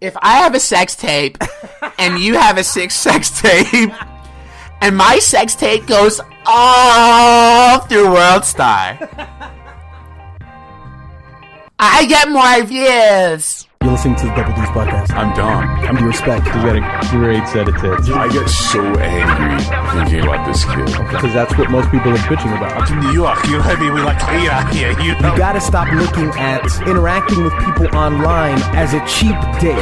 if I have a sex tape and you have a sex tape and my sex tape goes all through WorldStar, I get more views. You're listening to the Double D's podcast. I'm Dom. I'm D-Respect. You got a great set of tits. I get so angry thinking about this kid. Because that's what most people are bitching about. I'm from New York, you know what I mean? We like to eat out here, you know? You gotta stop looking at interacting with people online as a cheap date.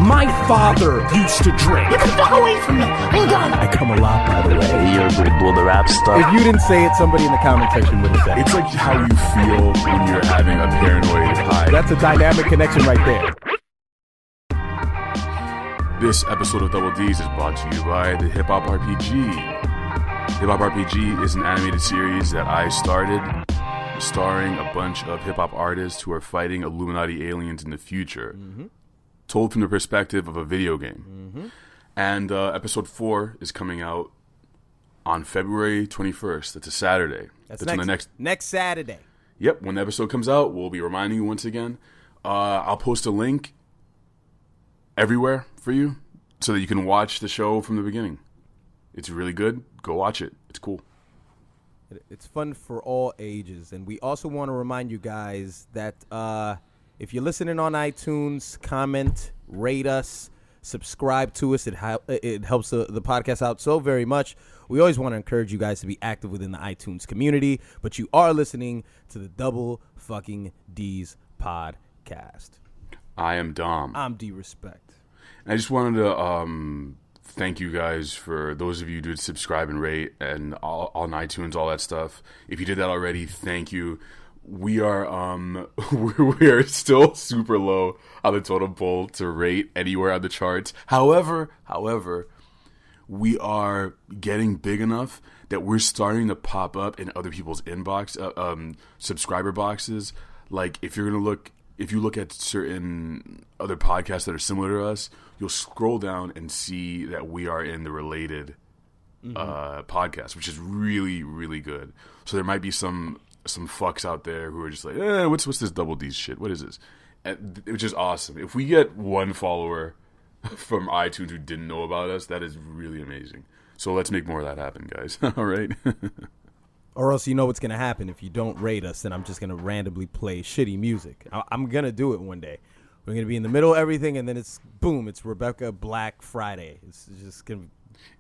My father used to drink. Get the fuck away from me. Hang on. I come a lot, by the way. You're doing the rap stuff. If you didn't say it, somebody in the comment section would have said it. It's like how you feel when you're having a paranoid high. That's a dynamic connection right there. This episode of Double D's is brought to you by the HipHop RPG. HipHop RPG is an animated series that I started, starring a bunch of hip-hop artists who are fighting Illuminati aliens in the future, told from the perspective of a video game. And episode 4 is coming out on February 21st. That's a Saturday. That's on the next Saturday. Yep, when the episode comes out, we'll be reminding you once again. I'll post a link everywhere for you so that you can watch the show from the beginning. It's really good. Go watch it. It's cool. It's fun for all ages. And we also want to remind you guys that if you're listening on iTunes, comment, rate us, subscribe to us. It helps the podcast out so very much. We always want to encourage you guys to be active within the iTunes community, but you are listening to the Double Fucking D's podcast. I am Dom. I'm D-Respect. And I just wanted to thank you guys for those of you who did subscribe and rate and all on iTunes, all that stuff. If you did that already, thank you. We are we are still super low on the totem pole to rate anywhere on the charts. However, we are getting big enough that we're starting to pop up in other people's inbox, subscriber boxes. Like if you look at certain other podcasts that are similar to us, you'll scroll down and see that we are in the related podcast, which is really, really good. So there might be some fucks out there who are just like, what's this Double D's shit? What is this? Which is awesome. If we get one follower from iTunes who didn't know about us, that is really amazing. So let's make more of that happen, guys. All right? Or else you know what's going to happen. If you don't rate us, then I'm just going to randomly play shitty music. I'm going to do it one day. We're going to be in the middle of everything, and then it's Rebecca Black Friday. It's just going to...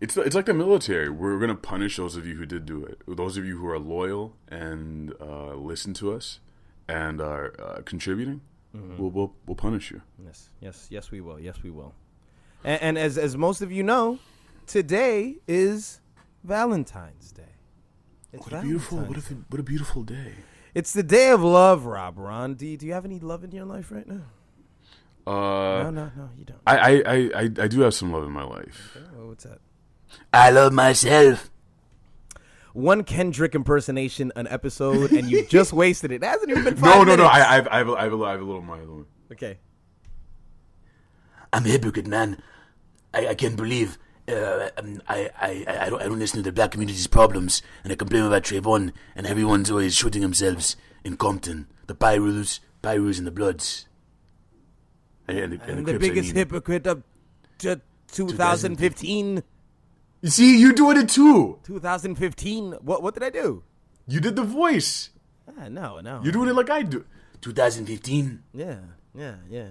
It's like the military. We're going to punish those of you who did do it. Those of you who are loyal and listen to us and are contributing, we'll punish you. Yes, we will. Yes, we will. And as most of you know, today is Valentine's Day. What a beautiful day. It's the day of love, Rob Ron. Do you have any love in your life right now? No, you don't. I do have some love in my life. Okay, well, what's that? I love myself. One Kendrick impersonation an episode, and you just wasted it. It hasn't even been 5 minutes. No. I have a little more. Okay. I'm a hypocrite, man. I can't believe I don't listen to the black community's problems, and I complain about Trayvon, and everyone's always shooting themselves in Compton. The Pyrus and the Bloods. And the biggest hypocrite of 2015. You see, you're doing it too. 2015. What did I do? You did the voice. No. You're doing it like I do. 2015. Yeah. You're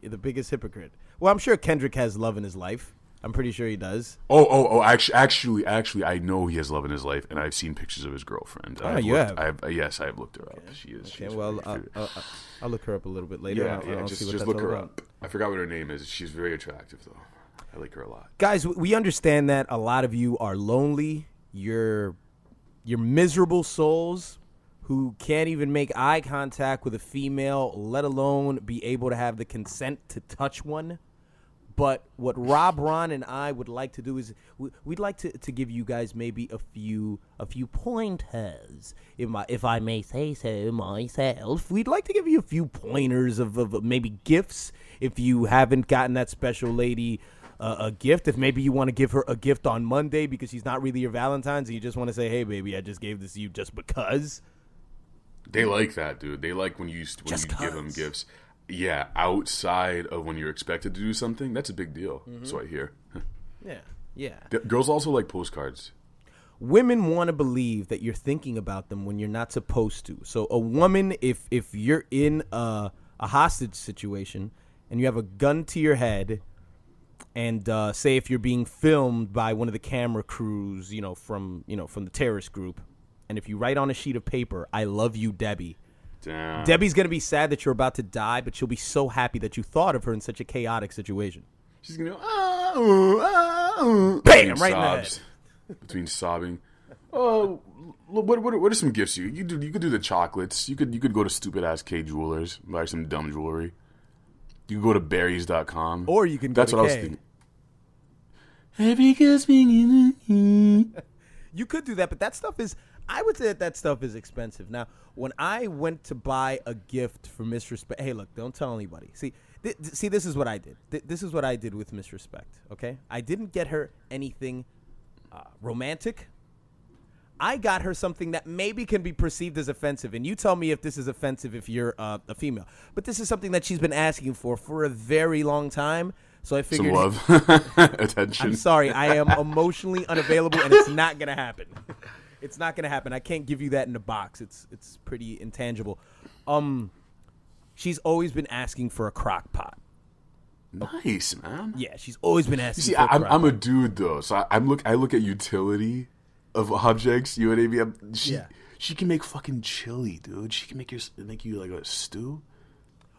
the biggest hypocrite. Well, I'm sure Kendrick has love in his life. I'm pretty sure he does. Actually, I know he has love in his life, and I've seen pictures of his girlfriend. Yes, I have looked her up. Yeah. She is. Okay, well, I'll look her up a little bit later. Yeah, I'll just look her up. I forgot what her name is. She's very attractive, though. I like her a lot. Guys, we understand that a lot of you are lonely. You're miserable souls who can't even make eye contact with a female, let alone be able to have the consent to touch one. But what Rob, Ron, and I would like to do is we'd like to give you guys maybe a few pointers, if I may say so myself. We'd like to give you a few pointers of maybe gifts if you haven't gotten that special lady a gift. If maybe you want to give her a gift on Monday because she's not really your Valentine's and you just want to say, hey, baby, I just gave this to you just because. They like that, dude. They like when you give them gifts. yeah, outside of when you're expected to do something, that's a big deal. So I hear. Yeah. Girls also like postcards. Women want to believe that you're thinking about them when you're not supposed to. So a woman, if you're in a hostage situation and you have a gun to your head, and say if you're being filmed by one of the camera crews, from the terrorist group, and if you write on a sheet of paper, "I love you, Debbie." Damn. Debbie's gonna be sad that you're about to die, but she'll be so happy that you thought of her in such a chaotic situation. She's gonna go, Bam, right in the head. Between sobbing. Oh, what are some gifts you do? You could do the chocolates. You could go to stupid ass K Jewelers, buy some dumb jewelry. You can go to berries.com. Or you can go That's to what I was K. thinking. Every girl's being You could do that, but I would say that stuff is expensive. Now, when I went to buy a gift for Miss Respect, hey, look, don't tell anybody. See, this is what I did. This is what I did with Miss Respect, okay? I didn't get her anything romantic. I got her something that maybe can be perceived as offensive, and you tell me if this is offensive if you're a female. But this is something that she's been asking for a very long time, so I figured... some love. Attention. I'm sorry, I am emotionally unavailable, and it's not going to happen. It's not going to happen. I can't give you that in a box. It's pretty intangible. She's always been asking for a crock pot. Nice, man. Yeah, she's always been asking. You see, for a crock I'm a pot. dude though, so I look at utility of objects. You know what I mean? She can make fucking chili, dude. She can make you like a stew.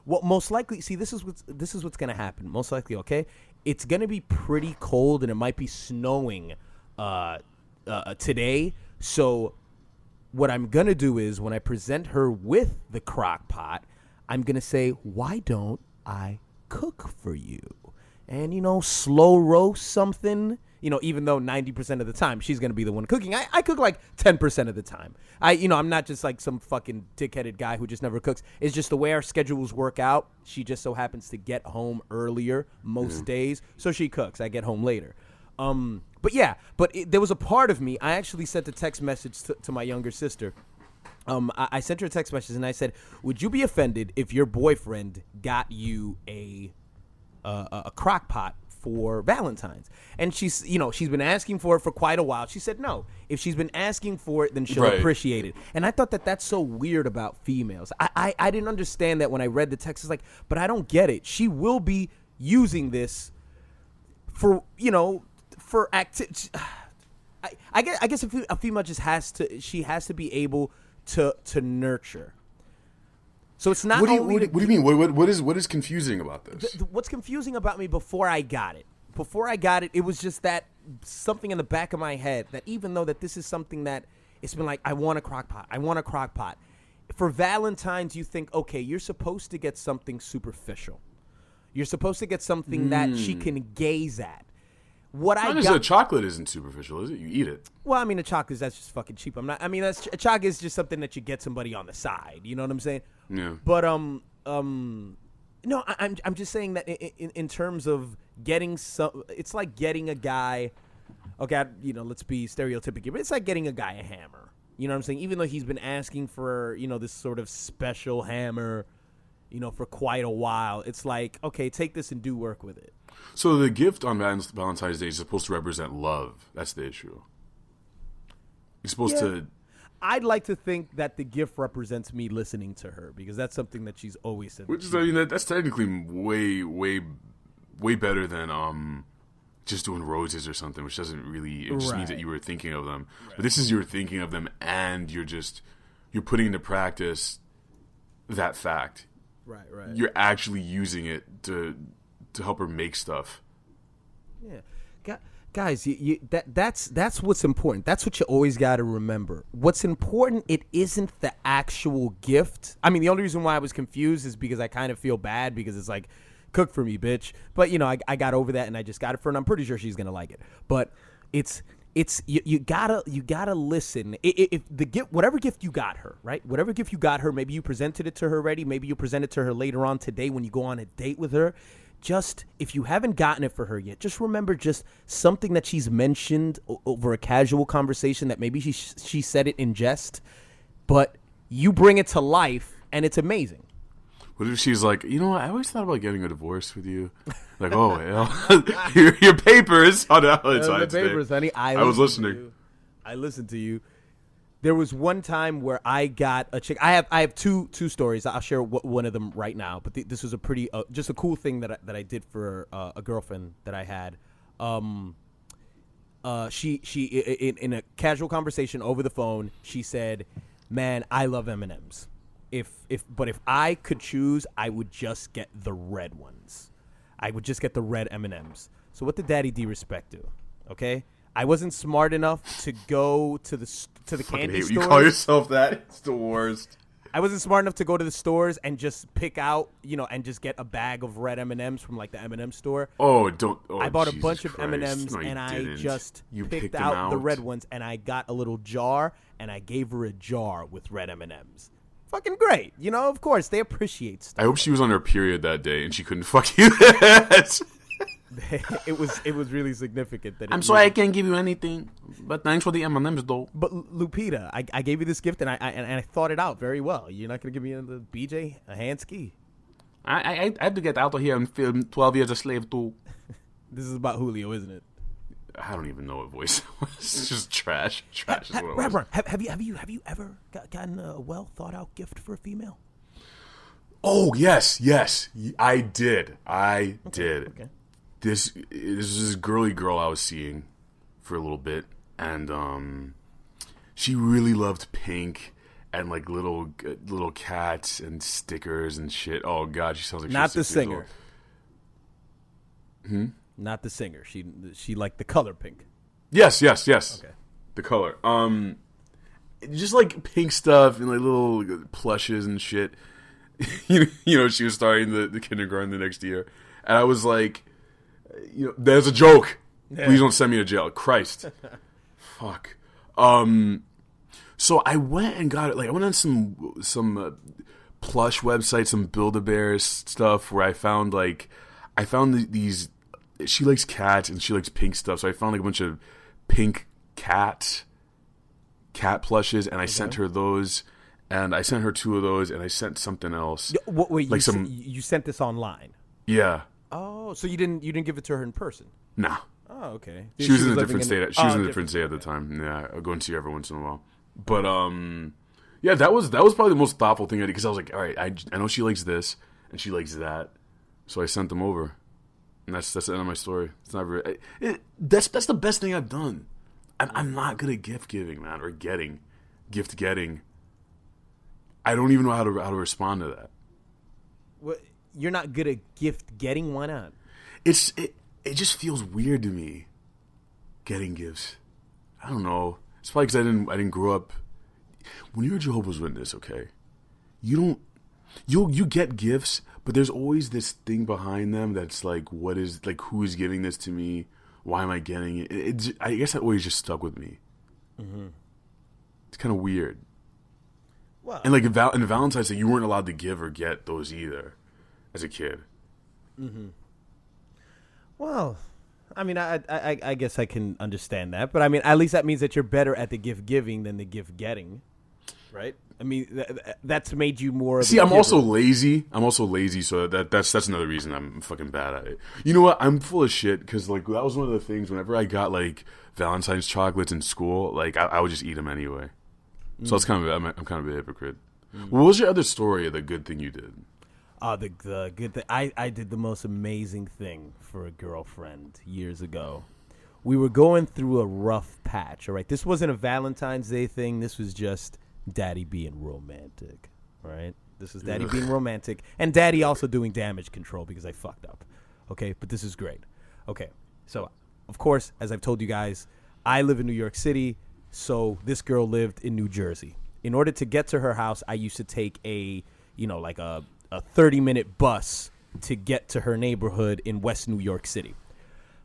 Well, most likely, see, this is what's gonna happen. Most likely, okay, it's gonna be pretty cold and it might be snowing today. So, what I'm gonna do is when I present her with the crock pot, I'm gonna say, "Why don't I cook for you?" And slow roast something. Even though 90% of the time she's gonna be the one cooking, I cook like 10% of the time. I'm not just like some fucking dickheaded guy who just never cooks. It's just the way our schedules work out. She just so happens to get home earlier most days, so she cooks. I get home later. There was a part of me. I actually sent a text message to my younger sister. I sent her a text message and I said, "Would you be offended if your boyfriend got you a crock pot for Valentines?" And she's been asking for it for quite a while. She said no. If she's been asking for it, then she'll appreciate it. And I thought that that's so weird about females. I didn't understand that when I read the text. It's like, but I don't get it. She will be using this for activity. I guess a female just has to be able to nurture. So it's not. What do you mean? What is confusing about this? What's confusing about me before I got it? It was just that something in the back of my head that even though that this is something that it's been like, I want a crock pot. For Valentine's, you think, okay, you're supposed to get something superficial. You're supposed to get something that she can gaze at. A chocolate isn't superficial, is it? You eat it. Well, I mean, a chocolate, that's just fucking cheap. A chocolate is just something that you get somebody on the side. You know what I'm saying? Yeah. But no, I'm just saying that in terms of getting some, it's like getting a guy. Okay, let's be stereotypical, but it's like getting a guy a hammer. You know what I'm saying? Even though he's been asking for this sort of special hammer, for quite a while, it's like, okay, take this and do work with it. So the gift on Valentine's Day is supposed to represent love. That's the issue. You're supposed to... I'd like to think that the gift represents me listening to her because that's something that she's always said. Which is, that's technically way better than just doing roses or something, which doesn't really... It just means that you were thinking of them. Right. But this is you're thinking of them and you're putting into practice that fact. Right. You're actually using it to help her make stuff. Yeah, guys, that's what's important. That's what you always got to remember. What's important, it isn't the actual gift. I mean, the only reason why I was confused is because I kind of feel bad because it's like, cook for me, bitch. But I got over that and I just got it for her, and I'm pretty sure she's gonna like it. But it's you gotta listen. If the gift, whatever gift you got her, right? Whatever gift you got her, maybe you presented it to her already. Maybe you present it to her later on today when you go on a date with her. Just, if you haven't gotten it for her yet, just remember just something that she's mentioned over a casual conversation that maybe she said it in jest, but you bring it to life and it's amazing. What if she's like, you know what? I always thought about getting a divorce with you. Like, oh, well, your papers on Valentine's the papers, Day. honey. I was listening. I listened to you. There was one time where I got a chick. I have two stories. I'll share one of them right now. But this was a pretty just a cool thing that I did for a girlfriend that I had. She in a casual conversation over the phone, she said, "Man, I love M&Ms. But if I could choose, I would just get the red ones. I would just get the red M&Ms." So what did Daddy D Respect do? Okay, I wasn't smart enough to go to the candy store. You call yourself that? It's the worst. I wasn't smart enough to go to the stores and just pick out, and just get a bag of red M&Ms from like the M&M store. Oh, don't! Oh, I bought a Jesus bunch of Christ. M&Ms No, and I didn't. just You picked them out the red ones, and I got a little jar and I gave her a jar with red M&Ms. Fucking great, of course they appreciate stuff. I hope she was on her period that day and she couldn't fuck you. It was really significant that I'm sorry I can't give you anything, but thanks for the M&Ms though. But Lupita, I gave you this gift and I thought it out very well. You're not gonna give me a BJ, a hand ski. I had to get out of here and film 12 Years a Slave too. This is about Julio, isn't it? I don't even know what voice it was. It's just trash. Trash is what it was. Ron, have you ever gotten a well thought out gift for a female? Oh yes, I did. Okay. This is this girly girl I was seeing for a little bit, and she really loved pink and like little cats and stickers and shit. Oh god, she sounds like not she's the 6 years singer. old. Not the singer. She liked the color pink. Yes. Okay. The color. Just like pink stuff and like little plushes and shit. you know, she was starting the kindergarten the next year, and I was like, there's a joke. Yeah. Please don't send me to jail. Christ. Fuck. So I went and got it. Like I went on some plush websites, some Build-A-Bear stuff where I found these. She likes cats and she likes pink stuff, so I found like a bunch of pink cat plushes, and I sent her those, and I sent her 2 of those, and I sent something else. Wait, like you sent this online? Yeah. Oh, so you didn't give it to her in person? Nah. Oh, okay. She was in a different state. She was in a different state at the time. Yeah, I'll go and see her every once in a while. But yeah, that was probably the most thoughtful thing I did, because I was like, all right, I know she likes this and she likes that, so I sent them over, and that's the end of my story. It's not very. That's the best thing I've done. I'm not good at gift giving, man, or gift getting. I don't even know how to respond to that. What? You're not good at gift getting? Why not? It just feels weird to me, getting gifts. I don't know. It's probably because I didn't grow up. When you're a Jehovah's Witness, okay, you get gifts, but there's always this thing behind them that's like, what is, like, who is giving this to me? Why am I getting it? I guess that always just stuck with me. Mm-hmm. It's kind of weird. Well, and like in Valentine's Day, you weren't allowed to give or get those either as a kid. Mm-hmm. Well, I mean, I guess I can understand that, but I mean, at least that means that you're better at the gift giving than the gift getting, right? I mean, that's made you more. See, I'm also lazy. So that's another reason I'm fucking bad at it. You know what? I'm full of shit, because like that was one of the things. Whenever I got like Valentine's chocolates in school, like I would just eat them anyway. So it's kind of I'm kind of a hypocrite. What was your other story of the good thing you did? The good thing. I did the most amazing thing for a girlfriend years ago. We were going through a rough patch, all right? This wasn't a Valentine's Day thing. This was just Daddy being romantic, right? This is Daddy being romantic, and Daddy also doing damage control because I fucked up, okay? But this is great. Okay, so, of course, as I've told you guys, I live in New York City, so this girl lived in New Jersey. In order to get to her house, I used to take a 30-minute bus to get to her neighborhood in West New York City.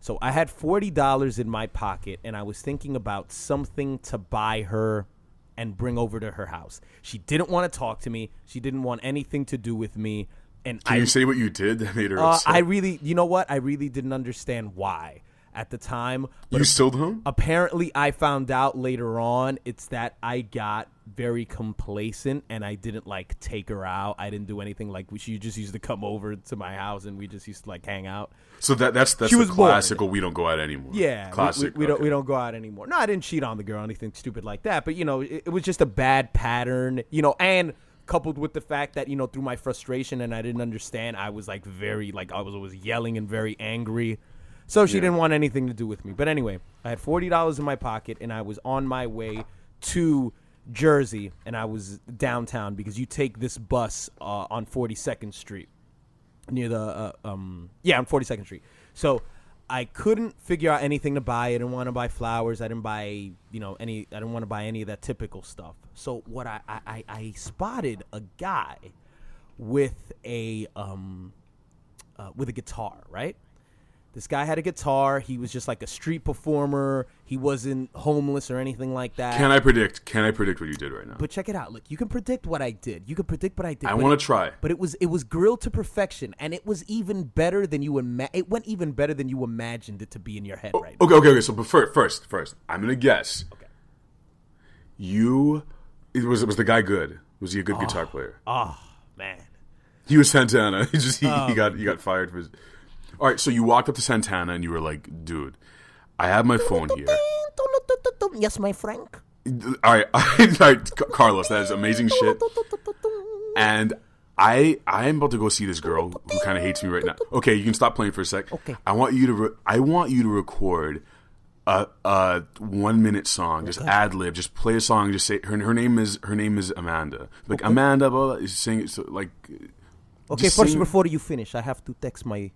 So I had $40 in my pocket, and I was thinking about something to buy her and bring over to her house. She didn't want to talk to me. She didn't want anything to do with me. And Can you say what you did that made her upset? I really didn't understand why at the time. You still don't? Apparently, I found out later on it's that I got very complacent and I didn't like take her out. I didn't do anything. Like she just used to come over to my house and we just used to like hang out. So that's She was the classical. We don't go out anymore. Yeah, classic. We don't go out anymore. No, I didn't cheat on the girl, anything stupid like that. But it was just a bad pattern. And coupled with the fact that through my frustration and I didn't understand, I was like I was always yelling and very angry. So she didn't want anything to do with me. But anyway, I had $40 in my pocket and I was on my way to Jersey, and I was downtown because you take this bus on 42nd Street near the on 42nd Street. So I couldn't figure out anything to buy. I didn't want to buy flowers. I didn't buy I didn't want to buy any of that typical stuff. So what I spotted a guy with a guitar, right? This guy had a guitar. He was just like a street performer. He wasn't homeless or anything like that. Can I predict what you did right now? But check it out. Look, you can predict what I did. I want to try. But it was grilled to perfection, and it was even better than it went even better than you imagined it to be in your head right now. Okay. So, but first, I'm gonna guess. Okay. Was the guy good? Was he a good guitar player? Oh man, he was Santana. He got fired for his. All right, so you walked up to Santana and you were like, dude, I have my phone here. Yes, my Frank. All right, Carlos, that is amazing shit. And I am about to go see this girl who kind of hates me right now. Okay, you can stop playing for a sec. Okay. I want you to record a 1 minute song, just ad lib, just play a song, just say her name is Amanda. Like Amanda, blah, blah, sing it so, like. Okay, first before you finish, I have to text my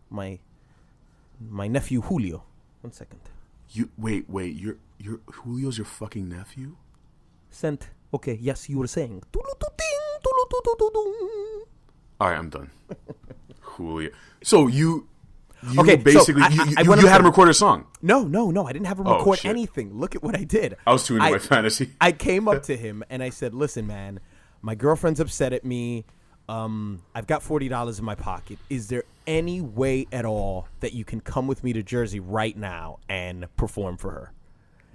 nephew Julio. 1 second. You wait. Your Julio's your fucking nephew? Sent. Okay, yes, you were saying. All right, I'm done. Julio. So you basically so you had him record a song. No, I didn't have him record anything. Look at what I did. I was too into my fantasy. I came up to him and I said, "Listen, man, my girlfriend's upset at me. I've got $40 in my pocket. Is there any way at all that you can come with me to Jersey right now and perform for her?"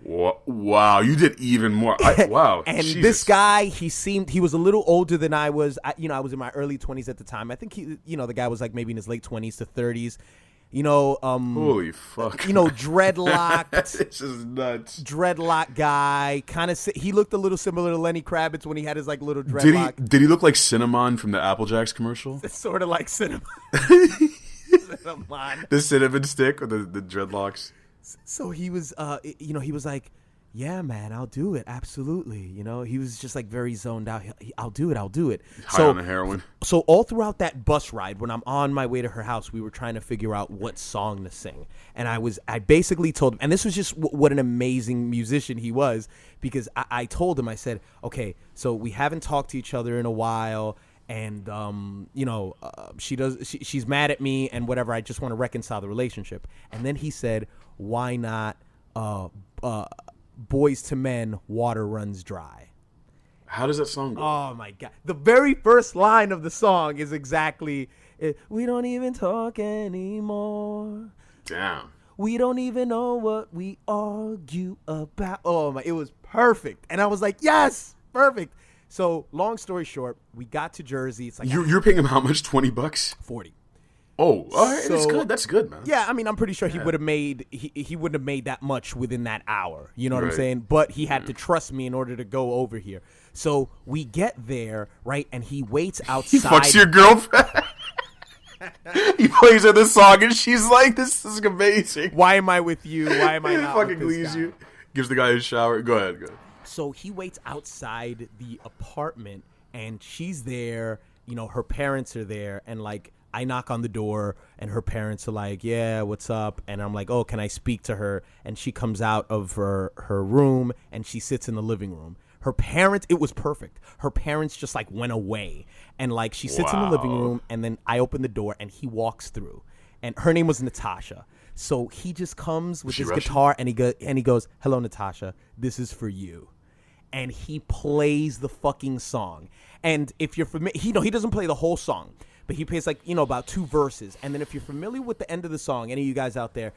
Wow, you did even more. Wow. And Jesus. This guy, he was a little older than I was. I was in my early 20s at the time. I think the guy was like maybe in his late 20s to 30s. Holy fuck. Dreadlocked. This is nuts. Dreadlock guy. He looked a little similar to Lenny Kravitz when he had his like little dreadlock. Did he look like Cinnamon from the Apple Jacks commercial? It's sort of like Cinnamon. The cinnamon stick or the dreadlocks? So he was, he was like, "Yeah, man, I'll do it. Absolutely." He was just like very zoned out. I'll do it. High on the heroin. So all throughout that bus ride, when I'm on my way to her house, we were trying to figure out what song to sing. And I basically told him, and this was just what an amazing musician he was, because I told him, I said, "Okay, so we haven't talked to each other in a while. And, she's mad at me and whatever. I just want to reconcile the relationship." And then he said, "Why not Boys to Men, Water Runs Dry?" How does that song go? Oh, my God. The very first line of the song is exactly, "We don't even talk anymore. Damn. We don't even know what we argue about." Oh, my. It was perfect. And I was like, yes, perfect. So, long story short, we got to Jersey. It's like you're paying him how much? $20? 40. Oh, all right, that's good. That's good, man. Yeah, I mean, I'm pretty sure he would have made he wouldn't have made that much within that hour. You know what I'm saying? But he had to trust me in order to go over here. So we get there, right, and he waits outside. He fucks your girlfriend. He plays her this song, and she's like, "This is amazing. Why am I with you? Why am I not?" He fucking leaves you. Gives the guy a shower. Go ahead. So he waits outside the apartment, and she's there. Her parents are there, and like I knock on the door, and her parents are like, "Yeah, what's up?" And I'm like, "Oh, can I speak to her?" And she comes out of her room, and she sits in the living room. Her parents, it was perfect. Her parents just like went away, and like she sits in the living room, and then I open the door, and he walks through, and her name was Natasha. So he just comes with his guitar, and he goes, "Hello, Natasha. This is for you." And he plays the fucking song. And if you're familiar, he doesn't play the whole song, but he plays like, about 2 verses. And then if you're familiar with the end of the song, any of you guys out there,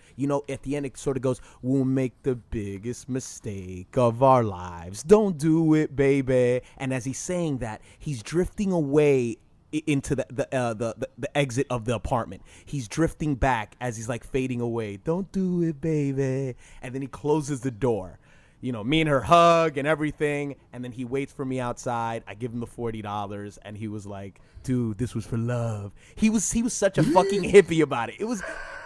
at the end it sort of goes, we'll make the biggest mistake of our lives. Don't do it, baby. And as he's saying that, he's drifting away into the exit of the apartment. He's drifting back as he's like fading away. Don't do it, baby. And then he closes the door. Me and her hug and everything, and then he waits for me outside. I give him the $40, and he was like, "Dude, this was for love." He was such a fucking hippie about it. It was,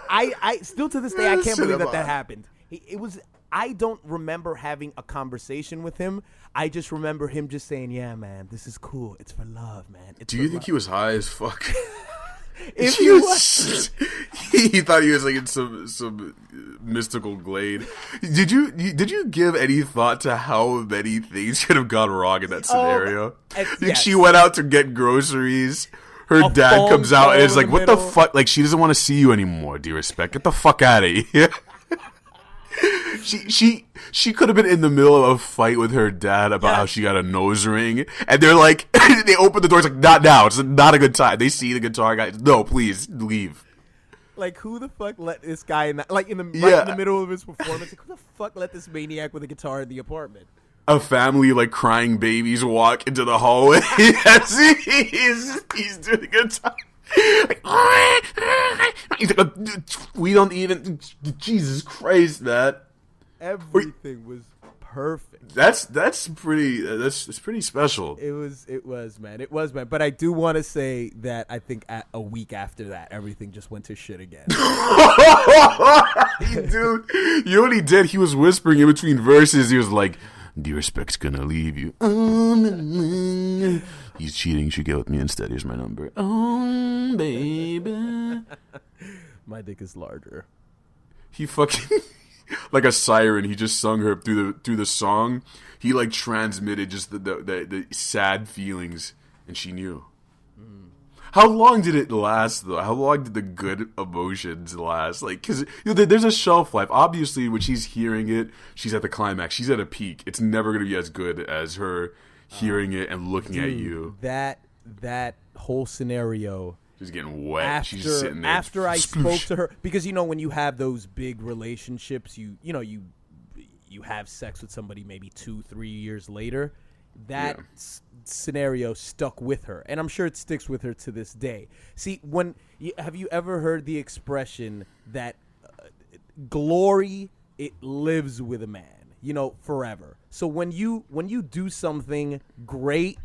I still to this day I can't believe that happened. It was. I don't remember having a conversation with him. I just remember him just saying, "Yeah, man, this is cool. It's for love, man." Do you think he was high as fuck? If he was, he thought he was like in some mystical glade. Did you give any thought to how many things could have gone wrong in that scenario? Yes. She went out to get groceries. Her dad comes out and is like, "What the fuck?" Like, she doesn't want to see you anymore. Do you respect? Get the fuck out of here. She could have been in the middle of a fight with her dad about how she got a nose ring, and they're like, they open the door. It's like, not now. It's not a good time. They see the guitar guy. No, please leave. Like, who the fuck let this guy in in the middle of his performance? Like, who the fuck let this maniac with a guitar in the apartment? A family like crying babies walk into the hallway as he's doing the guitar. He's like, we don't even. Jesus Christ, that everything was perfect. That's pretty special. It was, man. But I do want to say that I think a week after that, everything just went to shit again. Dude, you know what he did? He was whispering in between verses. He was like, "Do you respect's gonna leave you? He's cheating. You should get with me instead. Here's my number. Oh, baby." My dick is larger. He fucking like a siren. He just sung her through the song. He like transmitted just the sad feelings, and she knew. How long did it last, though? How long did the good emotions last? Like, because there's a shelf life. Obviously, when she's hearing it, she's at the climax. She's at a peak. It's never going to be as good as her hearing it and looking at you. That whole scenario. She's getting wet. She's just sitting there. After I spoke to her, because when you have those big relationships, you have sex with somebody maybe 2-3 years later. That scenario stuck with her, and I'm sure it sticks with her to this day. See, have you ever heard the expression that glory, it lives with a man, forever? So when you do something great,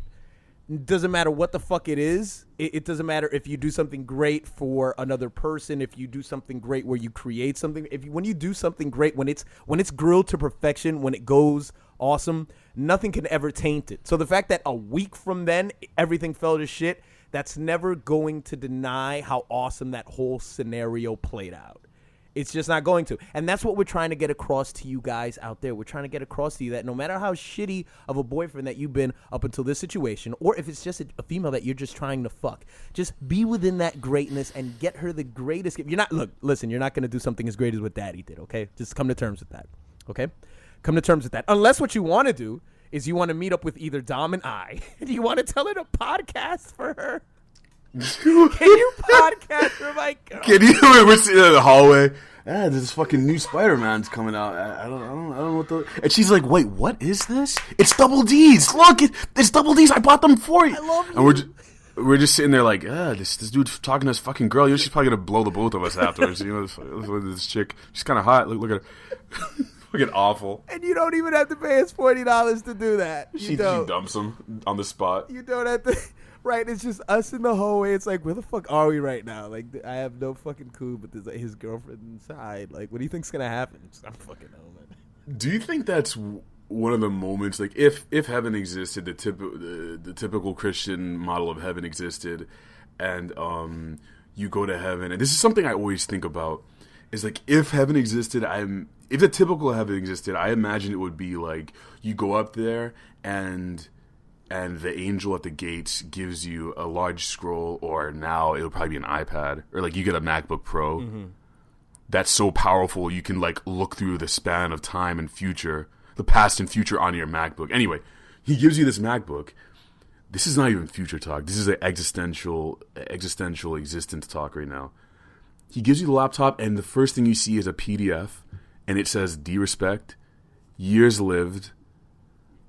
doesn't matter what the fuck it is. It doesn't matter if you do something great for another person, if you do something great where you create something. When you do something great, when it's grilled to perfection, when it goes awesome, nothing can ever taint it. So the fact that a week from then everything fell to shit, that's never going to deny how awesome that whole scenario played out. It's just not going to. And that's what we're trying to get across to you guys out there. We're trying to get across to you that no matter how shitty of a boyfriend that you've been up until this situation, or if it's just a female that you're just trying to fuck, just be within that greatness and get her the greatest gift. You're not going to do something as great as what Daddy did, okay? Just come to terms with that, okay? Come to terms with that. Unless what you want to do is you want to meet up with either Dom and I, and you want to tell her to podcast for her. Can you podcast for my girl? Can you? We're sitting in the hallway. This fucking new Spider-Man's coming out. I don't know what the. And she's like, "Wait, what is this? It's Double D's. Look, it's Double D's. I bought them for you." I love you. And we're just sitting there like, this dude talking to this fucking girl. She's probably gonna blow the both of us afterwards. This chick, she's kind of hot. Look at her. Fucking awful. And you don't even have to pay us $40 to do that. She dumps him on the spot. You don't have to. Right, it's just us in the hallway. It's like, where the fuck are we right now? Like, I have no fucking clue, but there's his girlfriend inside. Like, what do you think's gonna happen? I'm fucking know, man. Do you think that's one of the moments, like, if heaven existed, the typical Christian model of heaven existed, and you go to heaven, and this is something I always think about, is like, if heaven existed, if the typical heaven existed, I imagine it would be like, you go up there, and the angel at the gates gives you a large scroll, or now it'll probably be an iPad, or like you get a MacBook Pro. Mm-hmm. That's so powerful you can like look through the span of time and future, the past and future on your MacBook. Anyway, he gives you this MacBook. this is not even future talk. This is an existential existence talk right now. He gives you the laptop, and the first thing you see is a PDF, and it says D-Respect, years lived,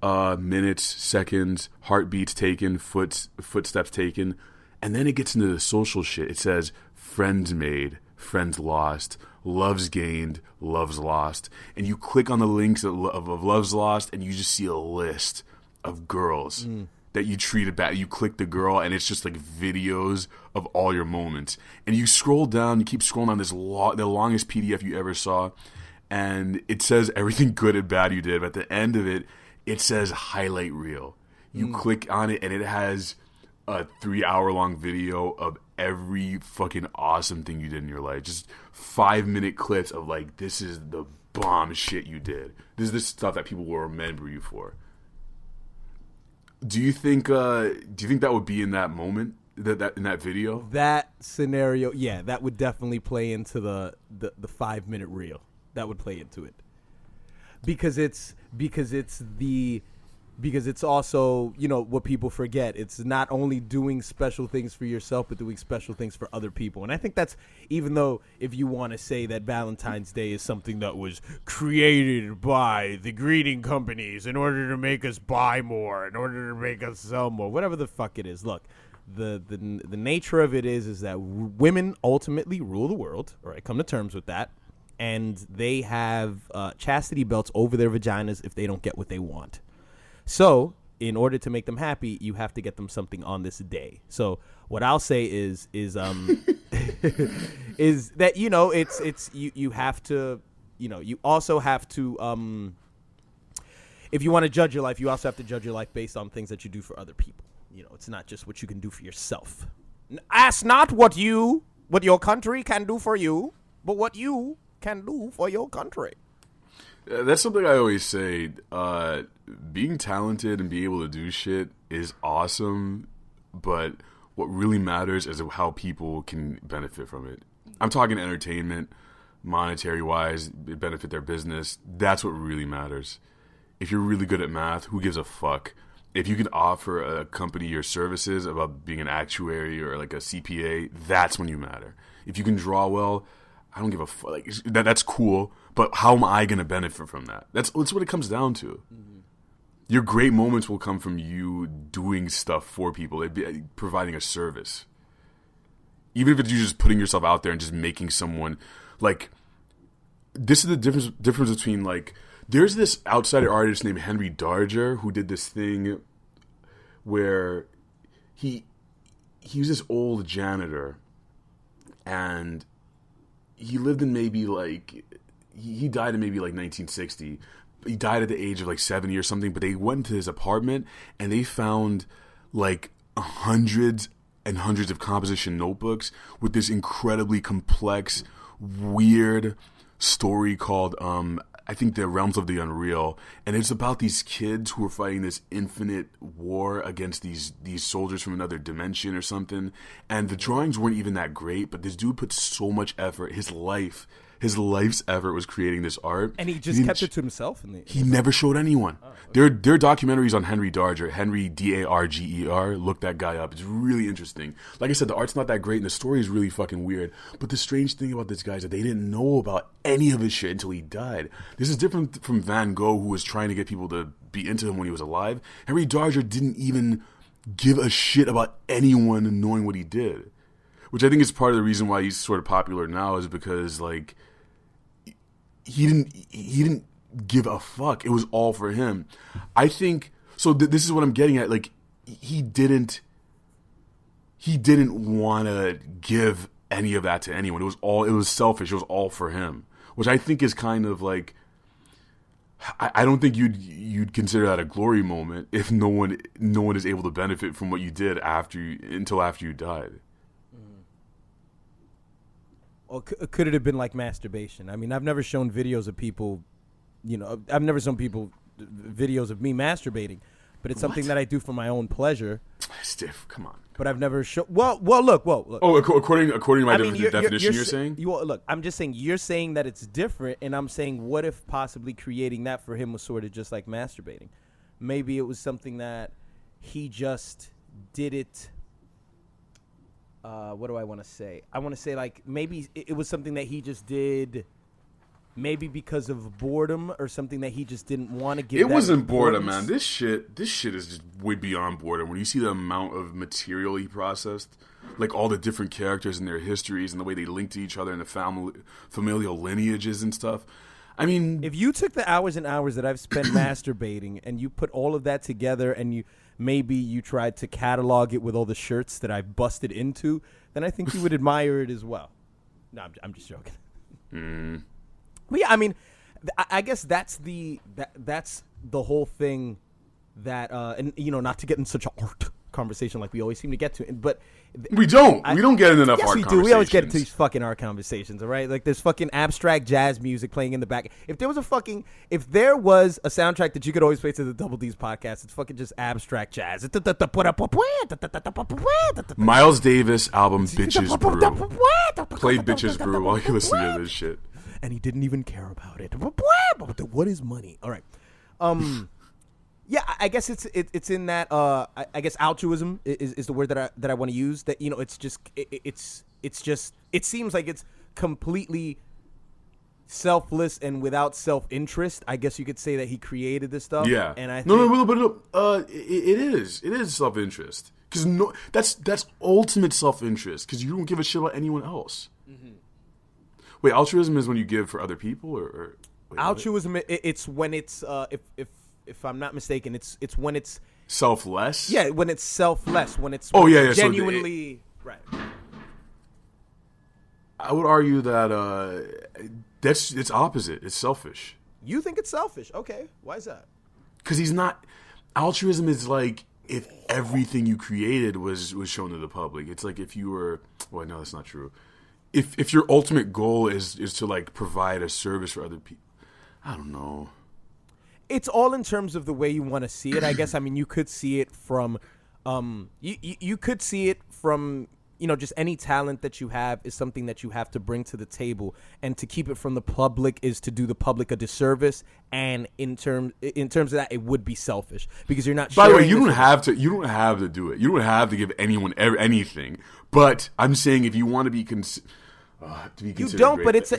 minutes, seconds, heartbeats taken, footsteps taken, and then it gets into the social shit. It says friends made, friends lost, loves gained, loves lost, and you click on the links of loves lost, and you just see a list of girls that you treated bad. You click the girl, and it's just like videos of all your moments. And you scroll down, you keep scrolling on this the longest PDF you ever saw, and it says everything good and bad you did. But at the end of it, it says highlight reel. You click on it, and it has a 3-hour-long video of every fucking awesome thing you did in your life. Just 5-minute clips of like, this is the bomb shit you did. This is the stuff that people will remember you for. Do you think that would be in that moment, that in that video? That scenario, yeah, that would definitely play into the 5-minute reel. That would play into it. Because it's also, you know, what people forget. It's not only doing special things for yourself, but doing special things for other people. And I think that's, even though if you want to say that Valentine's Day is something that was created by the greeting companies in order to make us buy more, in order to make us sell more, whatever the fuck it is. Look, the nature of it is that women ultimately rule the world. All right, come to terms with that. And they have chastity belts over their vaginas if they don't get what they want. So, in order to make them happy, you have to get them something on this day. So, what I'll say is is that, you know, it's you have to, you know, you also have to if you want to judge your life, you also have to judge your life based on things that you do for other people. You know, it's not just what you can do for yourself. Ask not what your country can do for you, but what you can do for your country. That's something I always say. Being talented and being able to do shit is awesome, but what really matters is how people can benefit from it. I'm talking entertainment, monetary-wise, benefit their business. That's what really matters. If you're really good at math, who gives a fuck? If you can offer a company your services about being an actuary or like a CPA, that's when you matter. If you can draw well, I don't give a fuck. Like, that's cool, but how am I going to benefit from that? That's what it comes down to. Mm-hmm. Your great moments will come from you doing stuff for people, providing a service. Even if it's you just putting yourself out there and just making someone, like, this is the difference between, like, there's this outsider artist named Henry Darger who did this thing where he was this old janitor, and he lived in maybe like, he died in maybe like 1960. He died at the age of like 70 or something, but they went into his apartment and they found like hundreds and hundreds of composition notebooks with this incredibly complex, weird story called, I think, The Realms of the Unreal. And it's about these kids who are fighting this infinite war against these soldiers from another dimension or something. And the drawings weren't even that great, but this dude put so much effort. His life's effort was creating this art. And he just kept it to himself? He never showed anyone. Oh, okay. There are documentaries on Henry Darger, Henry Darger. Look that guy up. It's really interesting. Like I said, the art's not that great and the story is really fucking weird. But the strange thing about this guy is that they didn't know about any of his shit until he died. This is different from Van Gogh, who was trying to get people to be into him when he was alive. Henry Darger didn't even give a shit about anyone knowing what he did. Which I think is part of the reason why he's sort of popular now, is because, like, he didn't give a fuck. It was all for him. I think so. This is what I'm getting at. Like, he didn't want to give any of that to anyone. It was selfish. It was all for him, which I think is kind of like, I don't think you'd consider that a glory moment if no one is able to benefit from what you did until after you died. Or could it have been like masturbation? I mean, I've never shown videos of people, I've never shown people videos of me masturbating, but it's something that I do for my own pleasure. Stiff, come on. But I've never shown. Well, look. Oh, according to my definition, you're saying? Look, I'm just saying, you're saying that it's different, and I'm saying, what if possibly creating that for him was sort of just like masturbating? Maybe it was something that he just did it. What do I want to say? I want to say like maybe it was something that he just did. Maybe because of boredom or something that he just didn't want to give. It wasn't boredom, man. This shit is just way beyond boredom. When you see the amount of material he processed, like all the different characters and their histories and the way they link to each other and the familial lineages and stuff. I mean, if you took the hours and hours that I've spent masturbating and you put all of that together and you tried to catalog it with all the shirts that I've busted into, then I think you would admire it as well. No, I'm just joking. But yeah, I mean, I guess that's the whole thing that, and not to get in such an art conversation like we always seem to get to, but we don't get in enough yes, art we conversations. do. We always get into these fucking art conversations, all right? Like there's fucking abstract jazz music playing in the back. If there was a soundtrack that you could always play to the Double D's podcast, it's fucking just abstract jazz. Miles Davis album Bitches Brew. Play Bitches Brew while you listen to this shit. And he didn't even care about it. What is money? All right. Yeah, I guess it's in that. I guess altruism is the word that I want to use. That it seems like it's completely selfless and without self-interest. I guess you could say that he created this stuff. Yeah. And I it is self-interest because that's ultimate self-interest because you don't give a shit about anyone else. Wait, altruism is when you give for other people, or wait, altruism? It's when it's if I'm not mistaken, it's when it's selfless. Yeah, when it's selfless, when it's genuinely right. I would argue that it's opposite. It's selfish. You think it's selfish? Okay, why is that? Because he's not. Altruism is like if everything you created was shown to the public. It's like if you were. Well, no, that's not true. If your ultimate goal is to like provide a service for other people, I don't know. It's all in terms of the way you want to see it, I guess. I mean, you could see it from, you could see it from, just any talent that you have is something that you have to bring to the table, and to keep it from the public is to do the public a disservice. And in terms of that, it would be selfish because you're not. By the way, you don't have to do it. You don't have to give anyone anything. But I'm saying if you want to be you don't, but it's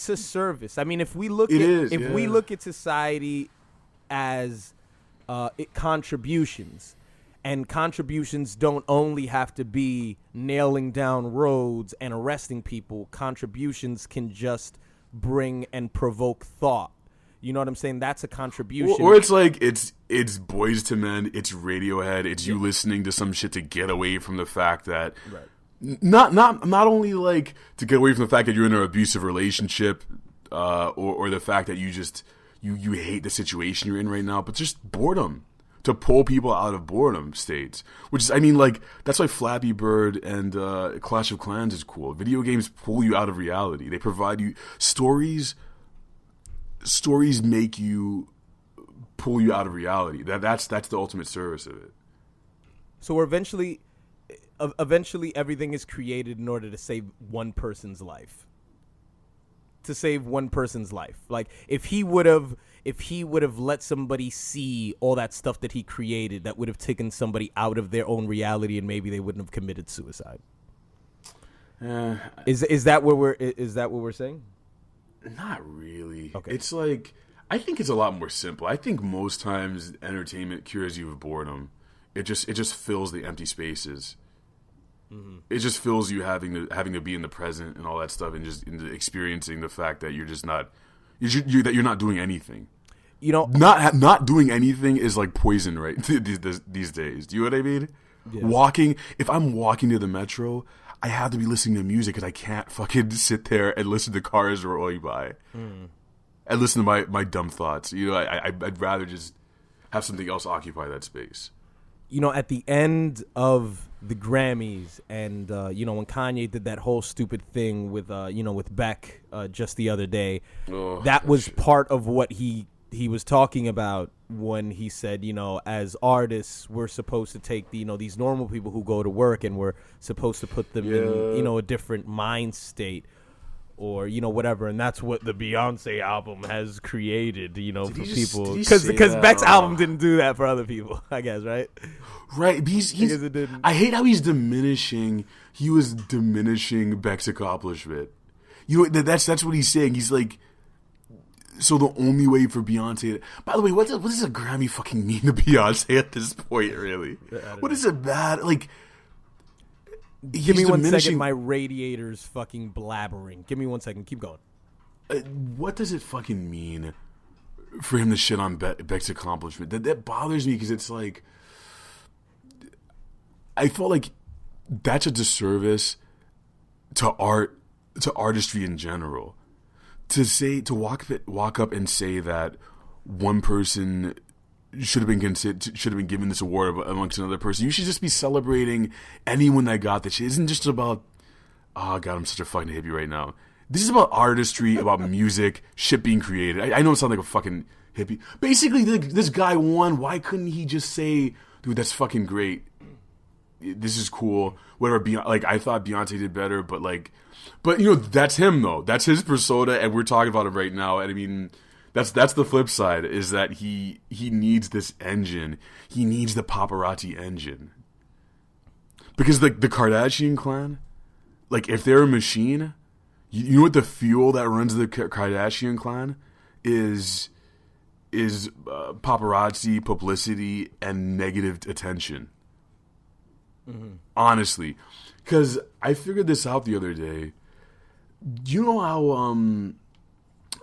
a service. I mean, if we look we look at society as contributions, and contributions don't only have to be nailing down roads and arresting people. Contributions can just bring and provoke thought. You know what I'm saying? That's a contribution. Or it's like it's Boys to Men, it's Radiohead, it's you listening to some shit to get away from the fact that. Right. Not only like to get away from the fact that you're in an abusive relationship, or the fact that you just you hate the situation you're in right now, but just boredom, to pull people out of boredom states. Which is, I mean, like that's why Flappy Bird and Clash of Clans is cool. Video games pull you out of reality. They provide you stories. Stories make you pull you out of reality. That's the ultimate service of it. So we're eventually everything is created in order to save one person's life. To save one person's life. Like if he would have let somebody see all that stuff that he created, that would have taken somebody out of their own reality, and maybe they wouldn't have committed suicide. Is that what we're saying? Not really. Okay. It's like I think it's a lot more simple. I think most times entertainment cures you of boredom. It just fills the empty spaces. Mm-hmm. It just fills you having to be in the present and all that stuff, and just experiencing the fact that you're just not that you're not doing anything. Not doing anything is like poison, right? these days. Do you know what I mean? Yeah. If I'm walking to the metro, I have to be listening to music because I can't fucking sit there and listen to cars rolling by and listen to my dumb thoughts. I'd rather just have something else occupy that space. At the end of the Grammys, and when Kanye did that whole stupid thing with with Beck just the other day, that was part of what he was talking about when he said, as artists, we're supposed to take these normal people who go to work, and we're supposed to put them in a different mind state. or whatever, and that's what the Beyonce album has created, for people. Because Beck's album didn't do that for other people, I guess, right? Right. He's Because it didn't. I hate how he's diminishing. He was diminishing Beck's accomplishment. That's what he's saying. He's like, so the only way for Beyonce. By the way, what does a Grammy fucking mean to Beyonce at this point? Really, what does it matter? Like, Give me 1 second. My radiator's fucking blabbering. Give me 1 second. Keep going. What does it fucking mean for him to shit on Beck's accomplishment? That bothers me because it's like, I felt like that's a disservice to art, to artistry in general. To walk up and say that one person should have been given this award amongst another person. You should just be celebrating anyone that got this shit. It isn't just about, oh god, I'm such a fucking hippie right now. This is about artistry, about music, shit being created. I know it sounds like a fucking hippie. Basically, this guy won. Why couldn't he just say, dude, that's fucking great. This is cool. Whatever. Like, I thought Beyonce did better, but that's him though. That's his persona, and we're talking about it right now. And I mean, that's the flip side, is that he needs this engine. He needs the paparazzi engine. Because the Kardashian clan, like, if they're a machine, you know what the fuel that runs the Kardashian clan is paparazzi, publicity, and negative attention. Mm-hmm. Honestly. Because I figured this out the other day. You know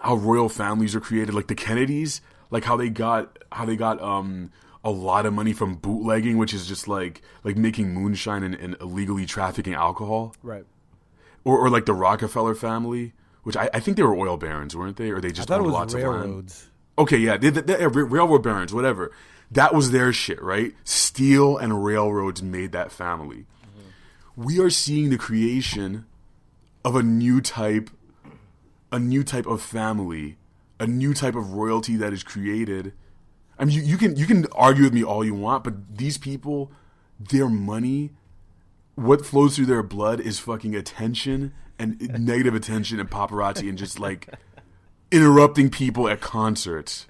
how royal families are created, like the Kennedys, like how they got a lot of money from bootlegging, which is just like making moonshine and illegally trafficking alcohol, right? Or like the Rockefeller family, which I think they were oil barons, weren't they? Or they just owned lots of land. Okay, yeah, they railroad barons, whatever. That was their shit, right? Steel and railroads made that family. Mm-hmm. We are seeing the creation of a new type of family, a new type of royalty that is created. I mean, you can argue with me all you want, but these people, their money, what flows through their blood is fucking attention and negative attention and paparazzi and just like interrupting people at concerts.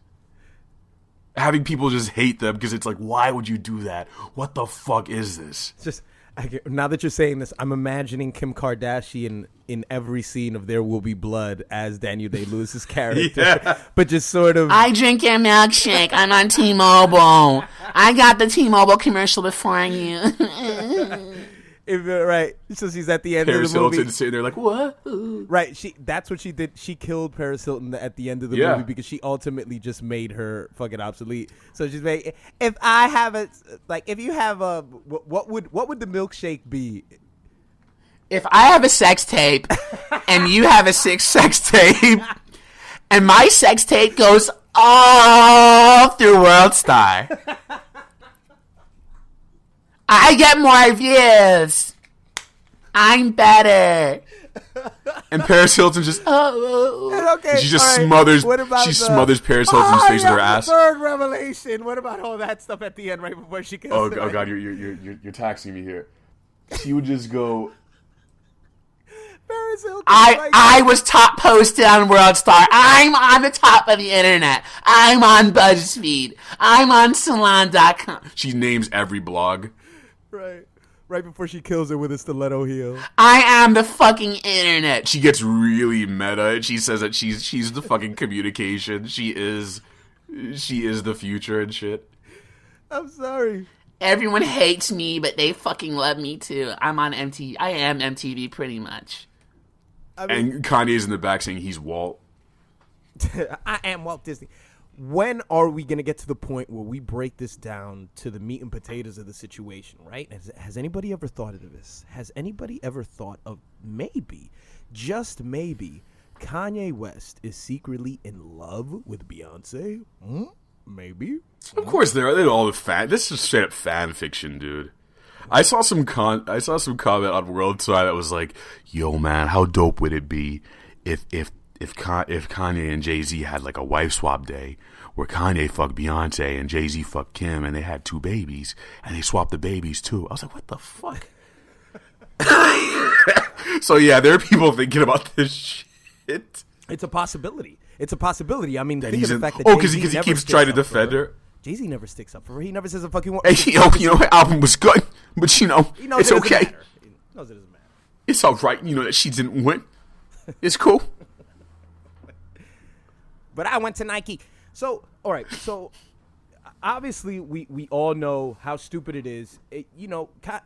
Having people just hate them because it's like, why would you do that? What the fuck is this? It's just, now that you're saying this, I'm imagining Kim Kardashian in every scene of There Will Be Blood as Daniel Day-Lewis's character. Yeah. But just sort of... I drink your milkshake. I'm on T-Mobile. I got the T-Mobile commercial before you. Right. So she's at the end Paris of the movie. Hilton sitting there like, what? Right. That's what she did. She killed Paris Hilton at the end of the movie because she ultimately just made her fucking obsolete. So she's like, if you have a, what would the milkshake be? If I have a sex tape and you have a sex tape and my sex tape goes all through World Star, I get more views. I'm better. And Paris Hilton just Okay, she just right. smothers Paris Hilton's face with her ass. Third revelation. What about all that stuff at the end right before she kills Oh god, you're taxing me here. She would just go. Paris Hilton. I was top posted on World Star. I'm on the top of the internet. I'm on BuzzFeed. I'm on Salon.com. She names every blog. Right before she kills her with a stiletto heel. I am the fucking internet. She gets really meta and she says that she's the fucking communication. She is the future and shit. I'm sorry. Everyone hates me, but they fucking love me too. I'm on MTV. I am MTV pretty much. And Kanye's in the back saying he's Walt. I am Walt Disney. When are we going to get to the point where we break this down to the meat and potatoes of the situation, right? Has anybody ever thought of this? Has anybody ever thought of maybe, just maybe, Kanye West is secretly in love with Beyonce? Maybe. Of course they're all the fan. This is straight up fan fiction, dude. I saw some comment on World Star that was like, "Yo, man, how dope would it be if Kanye and Jay-Z had like a wife swap day where Kanye fucked Beyonce and Jay-Z fucked Kim and they had 2 babies and they swapped the babies too." I was like, what the fuck? So yeah, there are people thinking about this shit. shit. It's a possibility. It's a possibility. I mean, That think he's of the in, fact that because Jay-Z he never keeps sticks trying to up for defend her. Jay-Z never sticks up for her. He never says a fucking word. Hey, her album was good, but He knows it's it doesn't okay. matter. He knows it doesn't matter. It's all right. That she didn't win. It's cool. But I went to Nike. So, all right. So, obviously, we all know how stupid it is.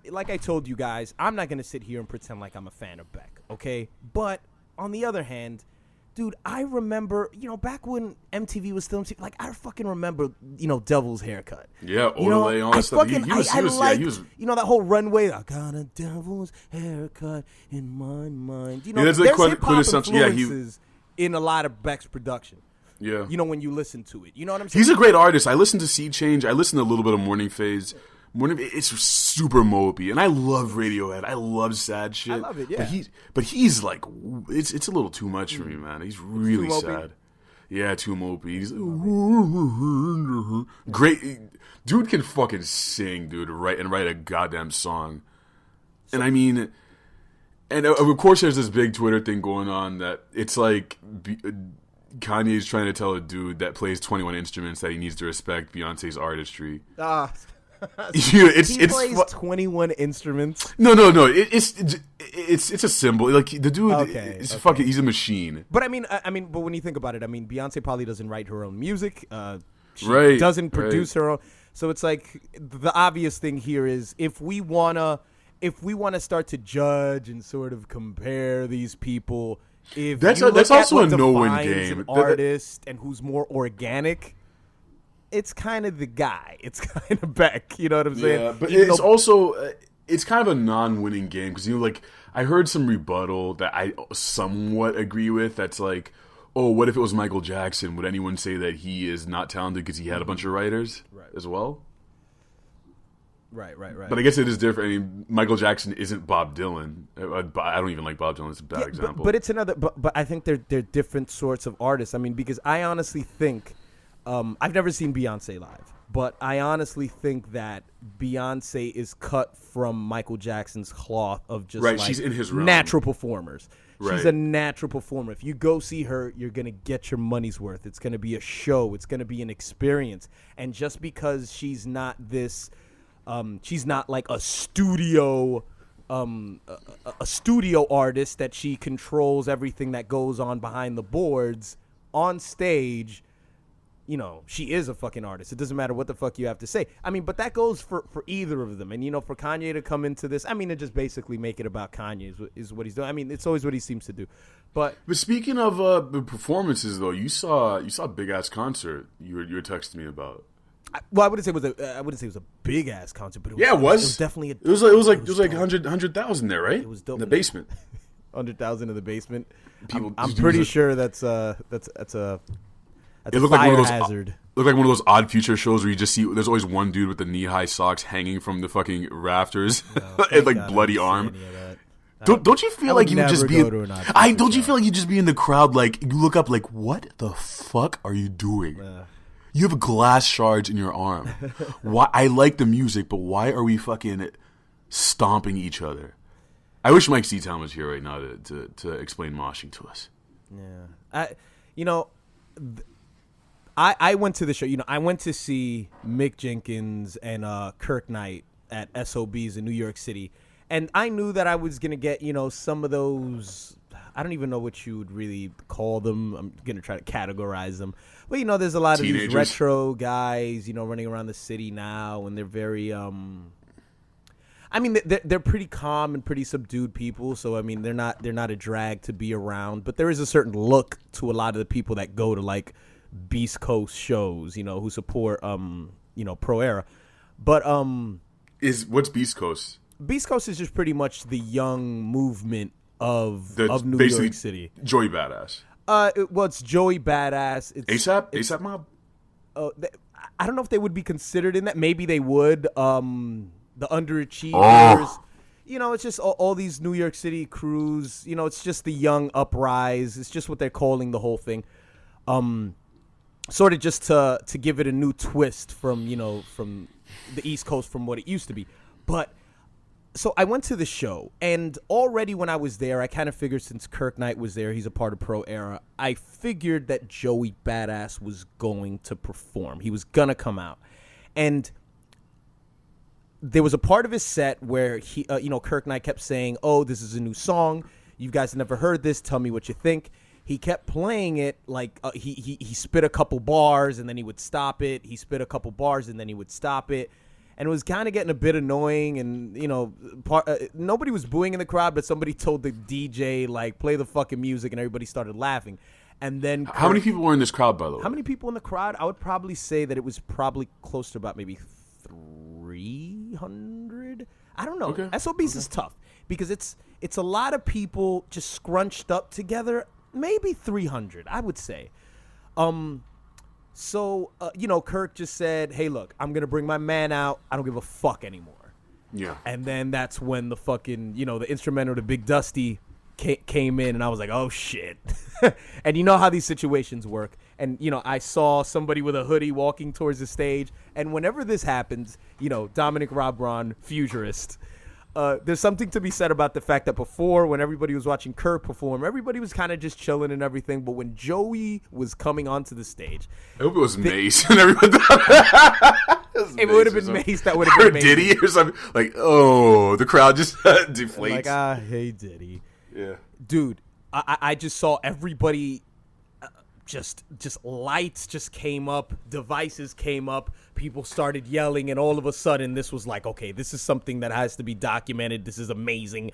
Like I told you guys, I'm not going to sit here and pretend like I'm a fan of Beck, okay? But on the other hand, dude, I remember, back when MTV was still MTV, like, I fucking remember, Devil's Haircut. Yeah, Odelay, all that stuff. He was that whole runway, I got a devil's haircut in my mind. that's there's like hip-hop quintessential. Yeah, influences in a lot of Beck's production. Yeah. When you listen to it. You know what I'm saying? He's a great artist. I listen to Seed Change. I listen to a little bit of Morning Phase. It's super mopey, and I love Radiohead. I love sad shit. I love it, yeah. But he's like, it's a little too much for me, man. He's really sad. Yeah, too mopey. He's great. Dude can fucking sing, dude, write a goddamn song. And I mean, and of course there's this big Twitter thing going on that it's like Kanye's trying to tell a dude that plays 21 instruments that he needs to respect Beyonce's artistry. He plays 21 instruments. No. It's a symbol. Like the dude is fucking. He's a machine. But I mean, but when you think about it, I mean, Beyonce probably doesn't write her own music. She doesn't produce her own. So it's like the obvious thing here is if we wanna start to judge and sort of compare these people. That's also a no-win game. An artist and who's more organic, it's kind of the guy. It's kind of Beck. You know what I'm saying? Yeah, but it's also it's kind of a non-winning game because like I heard some rebuttal that I somewhat agree with. That's like, oh, what if it was Michael Jackson? Would anyone say that he is not talented because he had a bunch of writers as well? Right. But I guess it is different. I mean, Michael Jackson isn't Bob Dylan. I don't even like Bob Dylan. It's a bad example. But it's another. But I think they're different sorts of artists. I mean, because I honestly think I've never seen Beyonce live, but I honestly think that Beyonce is cut from Michael Jackson's cloth of just like she's in his realm. Natural performers. Right. She's a natural performer. If you go see her, you're going to get your money's worth. It's going to be a show. It's going to be an experience. And just because she's not this. She's not like a studio artist that she controls everything that goes on behind the boards. On stage, she is a fucking artist. It doesn't matter what the fuck you have to say. I mean, but that goes for either of them. And, for Kanye to come into this, I mean, to just basically make it about Kanye is what he's doing. I mean, it's always what he seems to do. But speaking of performances, though, you saw a big-ass concert you were texting me about. Well, I wouldn't say it was a big ass concert, but it was definitely it was like 100,000 there, right? It was dope in the basement. 100,000 in the basement. People, I'm pretty sure that's a it looked like one of those hazard. Looked like one of those Odd Future shows where you just see there's always one dude with the knee-high socks hanging from the fucking rafters and like bloody arm. Don't you feel like you would just be? Don't you feel like you just be in the crowd? Like you look up, like what the fuck are you doing? You have glass shards in your arm. Why? I like the music, but why are we fucking stomping each other? I wish Mike Seatown was here right now to explain moshing to us. Yeah, I went to the show. I went to see Mick Jenkins and Kirk Knight at SOBs in New York City, and I knew that I was gonna get some of those. I don't even know what you would really call them. I'm going to try to categorize them. But, there's a lot of these retro guys, running around the city now, and they're very, I mean, they're pretty calm and pretty subdued people. So, I mean, they're not a drag to be around. But there is a certain look to a lot of the people that go to, like, Beast Coast shows, who support, Pro Era. But, what's Beast Coast? Beast Coast is just pretty much the young movement of New York City. Joey Badass. It's Joey Badass. It's ASAP Mob. I don't know if they would be considered in that. Maybe they would. The underachievers. Oh. It's just all these New York City crews. It's just the young uprise. It's just what they're calling the whole thing. Sort of just to give it a new twist from the East Coast from what it used to be. But. So I went to the show, and already when I was there, I kind of figured since Kirk Knight was there, he's a part of Pro Era, I figured that Joey Badass was going to perform. He was going to come out. And there was a part of his set where he, Kirk Knight kept saying, "Oh, this is a new song. You guys have never heard this. Tell me what you think." He kept playing it like he spit a couple bars and then he would stop it. He spit a couple bars and then he would stop it. And it was kind of getting a bit annoying. And, nobody was booing in the crowd, but somebody told the DJ, like, play the fucking music, and everybody started laughing. And then How many people were in this crowd, by the way? How many people in the crowd? I would probably say that it was probably close to about maybe 300. I don't know. Okay. SOBs is tough because it's a lot of people just scrunched up together. Maybe 300, I would say. So, Kirk just said, "Hey, look, I'm going to bring my man out. I don't give a fuck anymore." Yeah. And then that's when the fucking, the instrumental to Big Dusty came in, and I was like, oh, shit. And you know how these situations work. And, I saw somebody with a hoodie walking towards the stage. And whenever this happens, Dominic Robron, futurist, there's something to be said about the fact that before, when everybody was watching Kirk perform, everybody was kind of just chilling and everything. But when Joey was coming onto the stage, I hope it was Mace and everyone. It would have been Mace. That would have been or Mace. Diddy or something. Like, oh, the crowd just deflates. Like, hey, Diddy. Yeah. Dude, I just saw everybody. Just lights just came up, devices came up, people started yelling, and all of a sudden this was like, okay, this is something that has to be documented. This is amazing.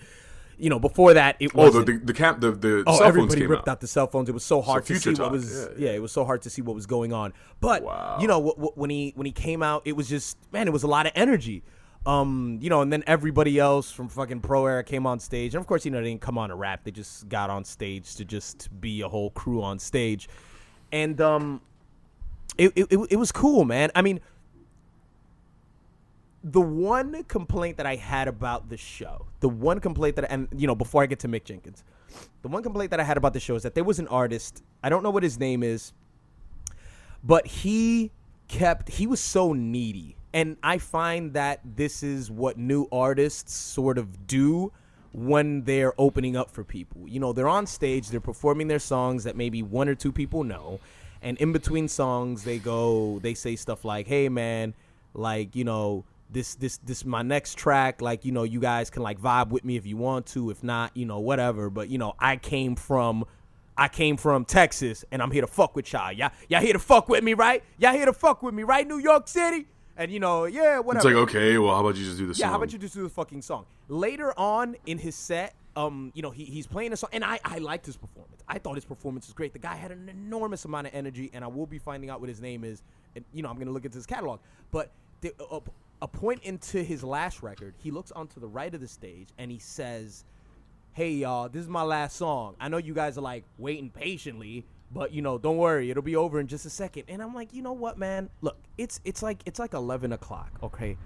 Before that it was the cell phones everybody came ripped out the cell phones. It was so hard to see what was it was so hard to see what was going on. But wow. When he came out, it was just, man, it was a lot of energy. And then everybody else from fucking Pro Era came on stage. And of course, they didn't come on to rap. They just got on stage to just be a whole crew on stage. And it was cool, man. I mean, the one complaint that I had about the show, before I get to Mick Jenkins, the one complaint that I had about the show is that there was an artist, I don't know what his name is, but he was so needy. And I find that this is what new artists sort of do when they're opening up for people. They're on stage, they're performing their songs that maybe one or two people know. And in between songs, they say stuff like, "Hey, man, like, this my next track, like, you guys can like vibe with me if you want to, if not, whatever. But, I came from Texas and I'm here to fuck with y'all. Y'all here to fuck with me, right? Y'all here to fuck with me, right? New York City." And, yeah, whatever. It's like, okay, well, how about you just do the song? Yeah, how about you just do the fucking song? Later on in his set, he's playing a song, and I liked his performance. I thought his performance was great. The guy had an enormous amount of energy, and I will be finding out what his name is. And, I'm going to look into his catalog. But a point into his last record, he looks onto the right of the stage, and he says, "Hey, y'all, this is my last song. I know you guys are, like, waiting patiently, but, don't worry, it'll be over in just a second." And I'm like, you know what, man? Look, it's like 11 o'clock, okay?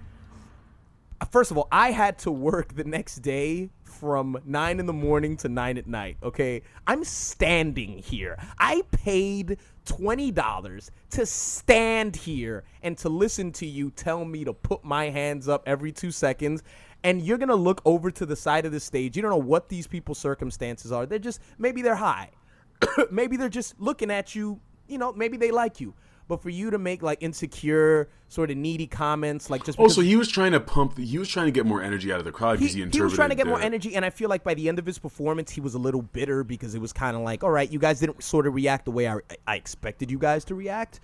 First of all, I had to work the next day from 9 in the morning to 9 at night, okay? I'm standing here. I paid $20 to stand here and to listen to you tell me to put my hands up every 2 seconds. And you're going to look over to the side of the stage. You don't know what these people's circumstances are. Maybe they're high. Maybe they're just looking at you, maybe they like you. But for you to make like insecure, sort of needy comments, like just so he was trying to get more energy out of the crowd because he was trying to get more energy, and I feel like by the end of his performance, he was a little bitter because it was kind of like, all right, you guys didn't sort of react the way I expected you guys to react,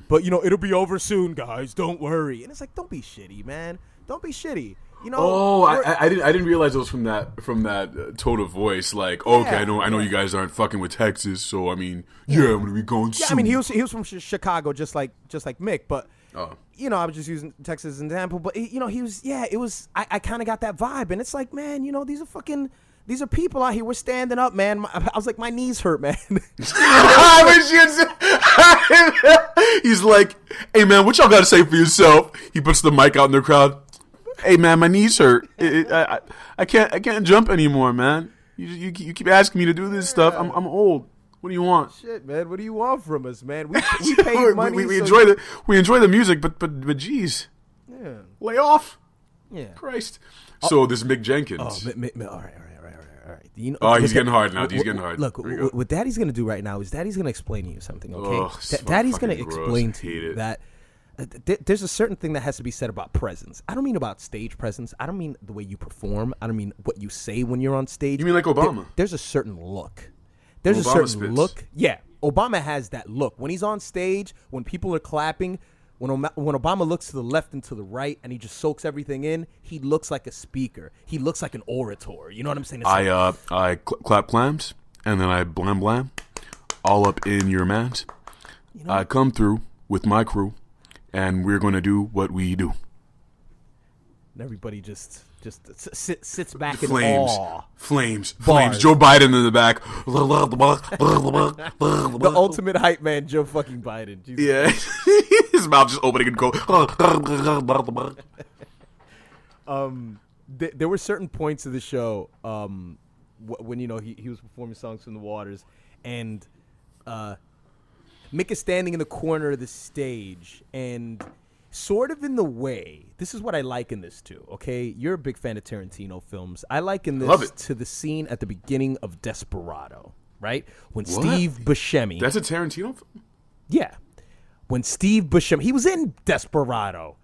but it'll be over soon, guys. Don't worry. And it's like, don't be shitty, man. Don't be shitty. I didn't realize it was from that tone of voice. Like, okay, I know you guys aren't fucking with Texas, so I mean, I'm gonna be going soon. I mean, he was from Chicago, just like Mick, but I was just using Texas as an example. But he was, it was. I kind of got that vibe, and it's like, man, these are people out here. We're standing up, man. I was like, my knees hurt, man. He's like, hey, man, what y'all got to say for yourself? He puts the mic out in the crowd. Hey, man, my knees hurt. I can't jump anymore, man. You keep asking me to do this stuff. I'm old. What do you want? Shit, man. What do you want from us, man? We paid money. We enjoy the music, but geez, lay off. Yeah. Christ. So this Mick Jenkins. All right. You know, He's getting hard now. He's getting hard. Look, what Daddy's going to do right now is Daddy's going to explain to you something, okay? Daddy's going to explain to you that there's a certain thing that has to be said about presence. I don't mean about stage presence. I don't mean the way you perform. I don't mean what you say when you're on stage. You mean like Obama? There's a certain look. There's Obama a certain spits. look. Yeah, Obama has that look. When he's on stage, when people are clapping, when Obama looks to the left and to the right and he just soaks everything in, he looks like a speaker. He looks like an orator. You know what I'm saying? I clap clams and then I blam blam all up in your mans. You know, I come through with my crew and we're going to do what we do. and everybody just sits back in Flames. awe. Flames. Bars. Joe Biden in the back. The ultimate hype man, Joe fucking Biden. Jesus. Yeah. His mouth just opening and go. There were certain points of the show when he was performing songs from the Waters, and Mick is standing in the corner of the stage and sort of in the way. This is what I liken this to, okay? You're a big fan of Tarantino films. I liken this to the scene at the beginning of Desperado, right? When Steve Buscemi... That's a Tarantino film? Yeah. When Steve Buscemi... He was in Desperado.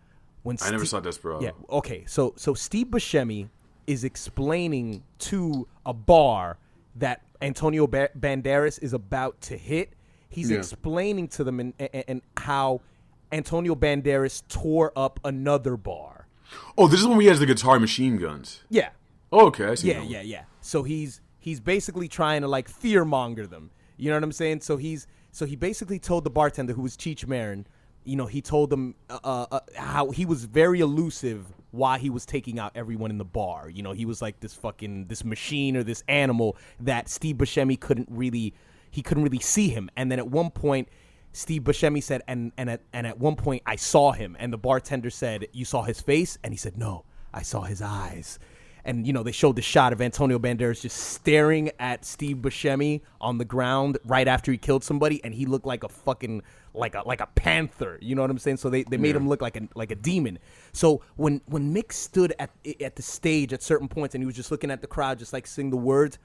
I never saw Desperado. Yeah, okay. So Steve Buscemi is explaining to a bar that Antonio Banderas is about to hit. He's explaining to them and how Antonio Banderas tore up another bar. Oh, this is when he has the guitar machine guns. Yeah. Oh, okay, I see. Yeah. So he's basically trying to like fear monger them. You know what I'm saying? So he basically told the bartender, who was Cheech Marin, he told them how he was very elusive why he was taking out everyone in the bar. He was like this machine or this animal that Steve Buscemi couldn't really see him. And then at one point, Steve Buscemi said, and at one point I saw him, and the bartender said, "You saw his face?" And he said, "No, I saw his eyes." And they showed the shot of Antonio Banderas just staring at Steve Buscemi on the ground right after he killed somebody, and he looked like a fucking like a panther. You know what I'm saying? So they made him look like a demon. So when Mick stood at the stage at certain points and he was just looking at the crowd, just like sing the words,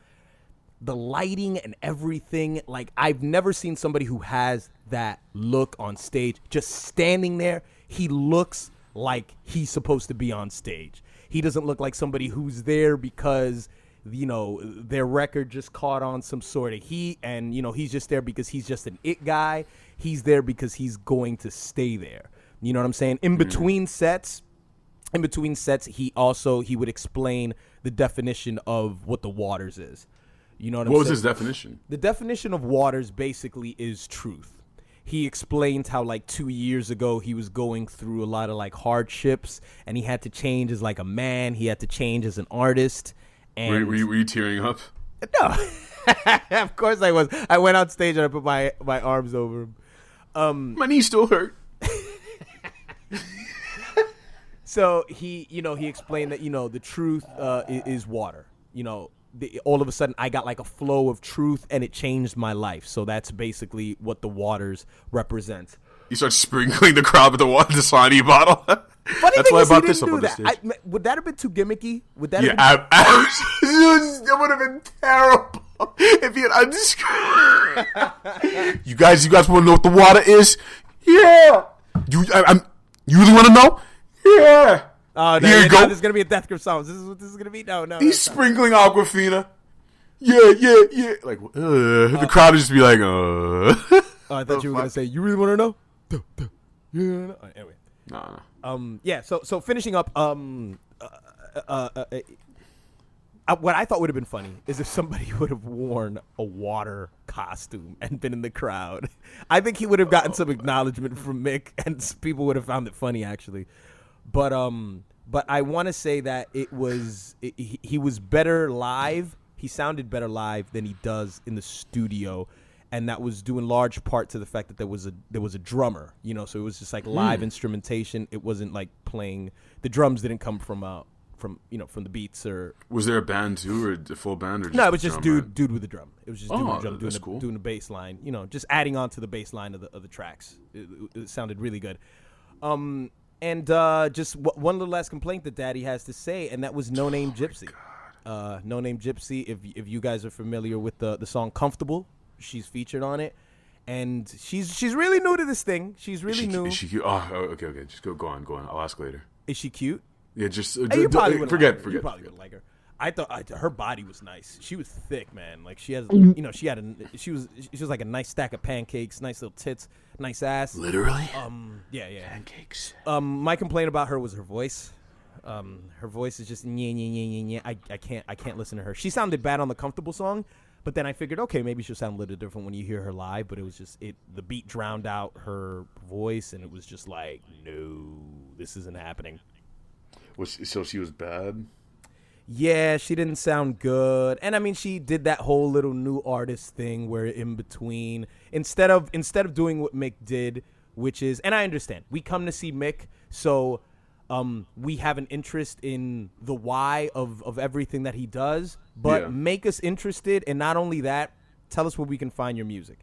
the lighting and everything, like I've never seen somebody who has that look on stage. Just standing there, he looks like he's supposed to be on stage. He doesn't look like somebody who's there because, their record just caught on some sort of heat and, he's just there because he's just an it guy. He's there because he's going to stay there. You know what I'm saying? In between sets, he would explain the definition of what the Waters is. You know what I'm saying? What was his definition? The definition of Waters basically is truth. He explained how 2 years ago he was going through a lot of hardships and he had to change as a man. He had to change as an artist. And Were you tearing up? No, of course I was. I went on stage and I put my arms over him. My knee still hurt. So he explained that the truth is water. All of a sudden I got a flow of truth and it changed my life. So that's basically what the Waters represents. You start sprinkling the crowd with the Dasani bottle. That's why I bought this up on the stage. Would that have been too gimmicky? Would that? It would have been terrible if he had. You guys want to know what the water is? Yeah. You really want to know? Yeah. Oh, no, Here you go. There's gonna be a Death Grip song. This is what this is gonna be. No. He's sprinkling Aquafina. Yeah. The crowd would just be like, Oh, I thought you were gonna say, "You really want to know?" Yeah. Anyway. Nah. Yeah. So finishing up. What I thought would have been funny is if somebody would have worn a water costume and been in the crowd. I think he would have gotten some acknowledgement from Mick, and people would have found it funny actually. But I want to say that he was better live. He sounded better live than he does in the studio, and that was due in large part to the fact that there was a drummer. So it was just live instrumentation. It wasn't playing. The drums didn't come from the beats or. Was there a band too, or a full band, or just no? It was just dude with the drum. It was just dude with the drum doing the bass line. Just adding on to the bass line of the tracks. It sounded really good. And just one little last complaint that Daddy has to say, and that was No Name Gypsy. No Name Gypsy, if you guys are familiar with the song Comfortable, she's featured on it. And she's really new to this thing. She's really new. Is she cute? Oh, okay. Just go on. I'll ask later. Is she cute? Yeah, just You probably wouldn't forget. You probably wouldn't like her. I thought her body was nice. She was thick, man. Like she was like a nice stack of pancakes, nice little tits, nice ass. Literally? Yeah. Pancakes. My complaint about her was her voice. Her voice is just I can't listen to her. She sounded bad on the Comfortable song, but then I figured, okay, maybe she'll sound a little different when you hear her live. But it was just the beat drowned out her voice, and it was just like, no, this isn't happening. So she was bad? Yeah, she didn't sound good. And I mean, she did that whole little new artist thing where in between, instead of doing what Mick did, which is, and I understand, we come to see Mick, so we have an interest in the why of everything that he does, but make us interested. And not only that, tell us where we can find your music.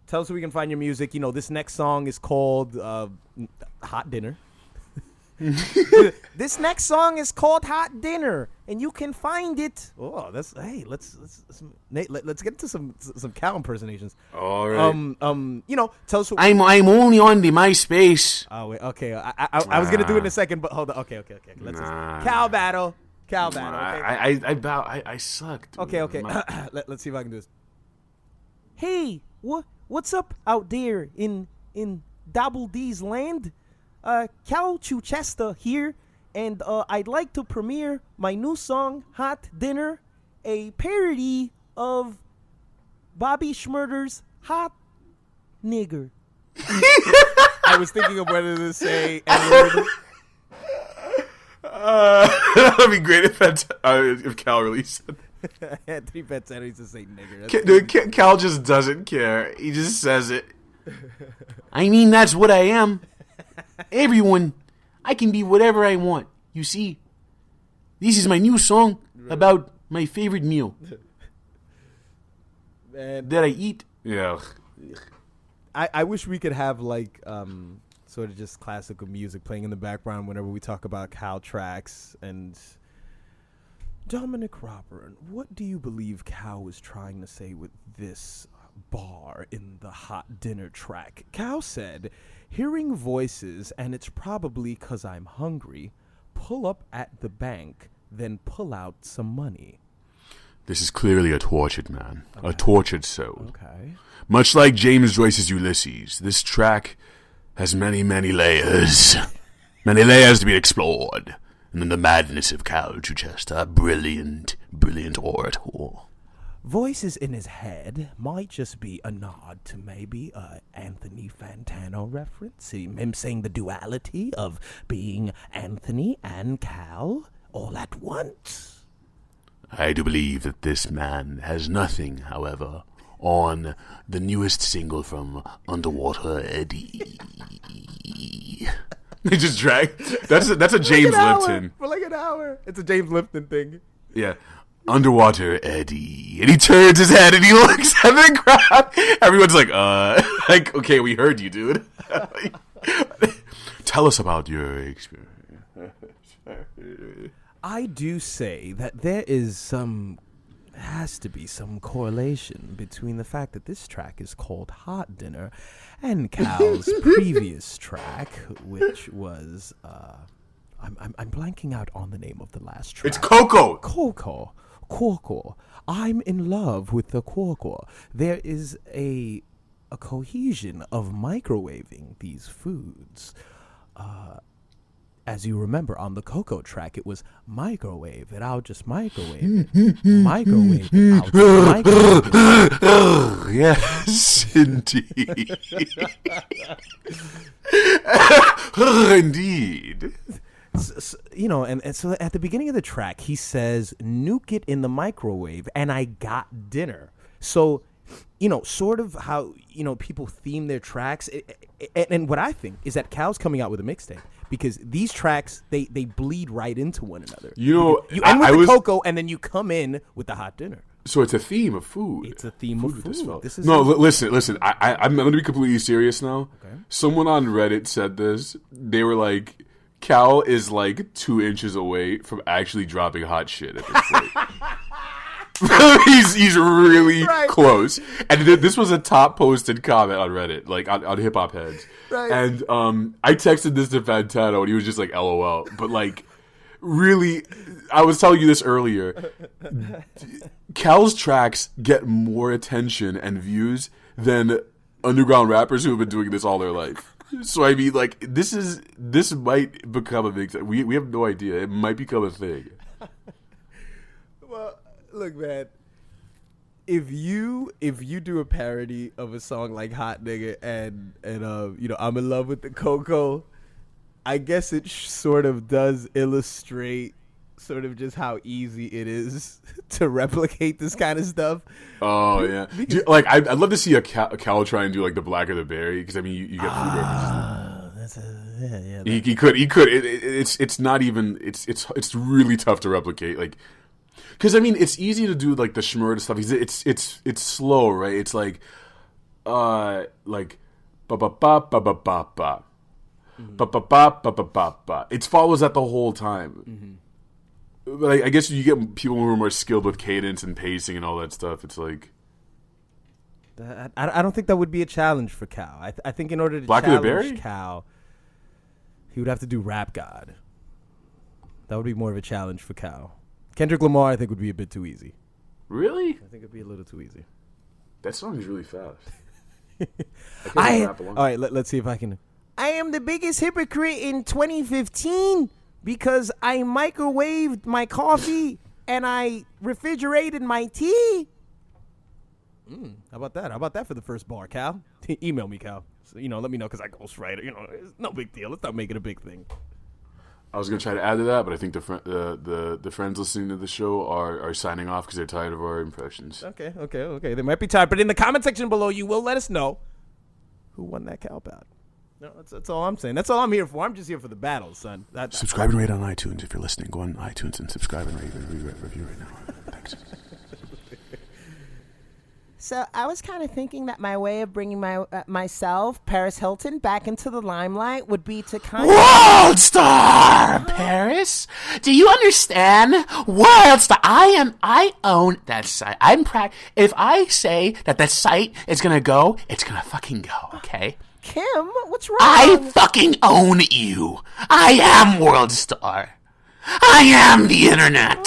Tell us where we can find your music. You know, this next song is called Hot Dinner. This next song is called Hot Dinner, and you can find it. Oh, let's get into some cow impersonations. All right. Tell us. I'm only on the MySpace. Oh wait, okay. I was gonna do it in a second, but hold on. Okay. Let's cow battle. Okay. I sucked. Okay. Let's see if I can do this. Hey, what's up out there in Double D's land? Cal Chuchesta here, and I'd like to premiere my new song, Hot Dinner, a parody of Bobby Schmurder's Hot Nigger. I was thinking of whether to say N-word. That'd be great if Cal released it. Anthony Fantano used to say nigger. Cal just doesn't care. He just says it. I mean, that's what I am. Everyone, I can be whatever I want. You see, this is my new song about my favorite meal that I eat. Yeah. I wish we could have like sort of just classical music playing in the background whenever we talk about cow tracks. And Dominic Robert, what do you believe Cow was trying to say with this bar in the Hot Dinner track? Cow said, hearing voices, and it's probably 'cause I'm hungry, pull up at the bank, then pull out some money. This is clearly a tortured man, a tortured soul. Okay. Much like James Joyce's Ulysses, this track has many, many layers. Many layers to be explored. And then the madness of Cal Chuchesta, brilliant orator. Voices in his head might just be a nod to maybe a Anthony Fantano reference. Him saying the duality of being Anthony and Cal all at once. I do believe that this man has nothing, however, on the newest single from Underwater Eddie. They just drag. That's a James Lipton. For like an hour. It's a James Lipton thing. Yeah. Underwater Eddie. And he turns his head and he looks at the crowd. Everyone's like, okay, we heard you, dude. Tell us about your experience. I do say that there has to be some correlation between the fact that this track is called Hot Dinner and Cal's previous track, which was, I'm blanking out on the name of the last track. It's Coco. Coco. I'm in love with the Coco. There is a cohesion of microwaving these foods. As you remember, on the Coco track, it was microwave it, I'll just microwave it. Microwave it, I'll just microwave it. Yes, indeed. Indeed. So, and so at the beginning of the track, he says, nuke it in the microwave, and I got dinner. So, sort of how, people theme their tracks. And what I think is that Cal's coming out with a mixtape. Because these tracks, they bleed right into one another. You end with the Coco, and then you come in with the Hot Dinner. So it's a theme of food. It's a theme of food. Listen. I'm going to be completely serious now. Okay. Someone on Reddit said this. They were like, Cal is like 2 inches away from actually dropping hot shit at this point. he's really close. And this was a top posted comment on Reddit, like on Hip Hop Heads. Right. And I texted this to Fantano, and he was just like, LOL. But like, really, I was telling you this earlier. Cal's tracks get more attention and views than underground rappers who have been doing this all their life. So I mean, like, this might become a big thing. We have no idea. It might become a thing. Well, look, man. If you do a parody of a song like "Hot Nigga" and "I'm in love with the Coco," I guess it sort of does illustrate sort of just how easy it is to replicate this kind of stuff. Oh yeah, I'd love to see a Cal try and do like the Black or the Berry, because I mean you get food references. He could. It's not even. It's really tough to replicate. Like, because I mean it's easy to do like the Schmurda stuff. It's slow, right? It's like ba ba ba ba ba ba ba ba ba ba ba ba ba. It follows that the whole time. Mm-hmm. But I guess you get people who are more skilled with cadence and pacing and all that stuff. It's like, I don't think that would be a challenge for Cal. I think in order to Black of the challenge Berry? Cal, he would have to do Rap God. That would be more of a challenge for Cal. Kendrick Lamar, I think, would be a bit too easy. really? I think it'd be a little too easy. That song is really fast. All right, let's see if I can. I am the biggest hypocrite in 2015 because I microwaved my coffee and I refrigerated my tea. How about that? How about that for the first bar, Cal? Email me, Cal. So, let me know, because I ghostwriter. It's no big deal. Let's not make it a big thing. I was gonna try to add to that, but I think the friends listening to the show are signing off because they're tired of our impressions. Okay. They might be tired, but in the comment section below, you will let us know who won that Cal bout. No, that's all I'm saying. That's all I'm here for. I'm just here for the battle, son. Subscribe and rate on iTunes if you're listening. Go on iTunes and subscribe and rate review right now. Thanks. So I was kind of thinking that my way of bringing myself, Paris Hilton, back into the limelight would be to kind of... World Star, Paris. Do you understand? World Star. I own that site. I'm proud. If I say that the site is gonna go, it's gonna fucking go. Okay. Kim, what's wrong? I fucking own you. I am World Star. I am the internet.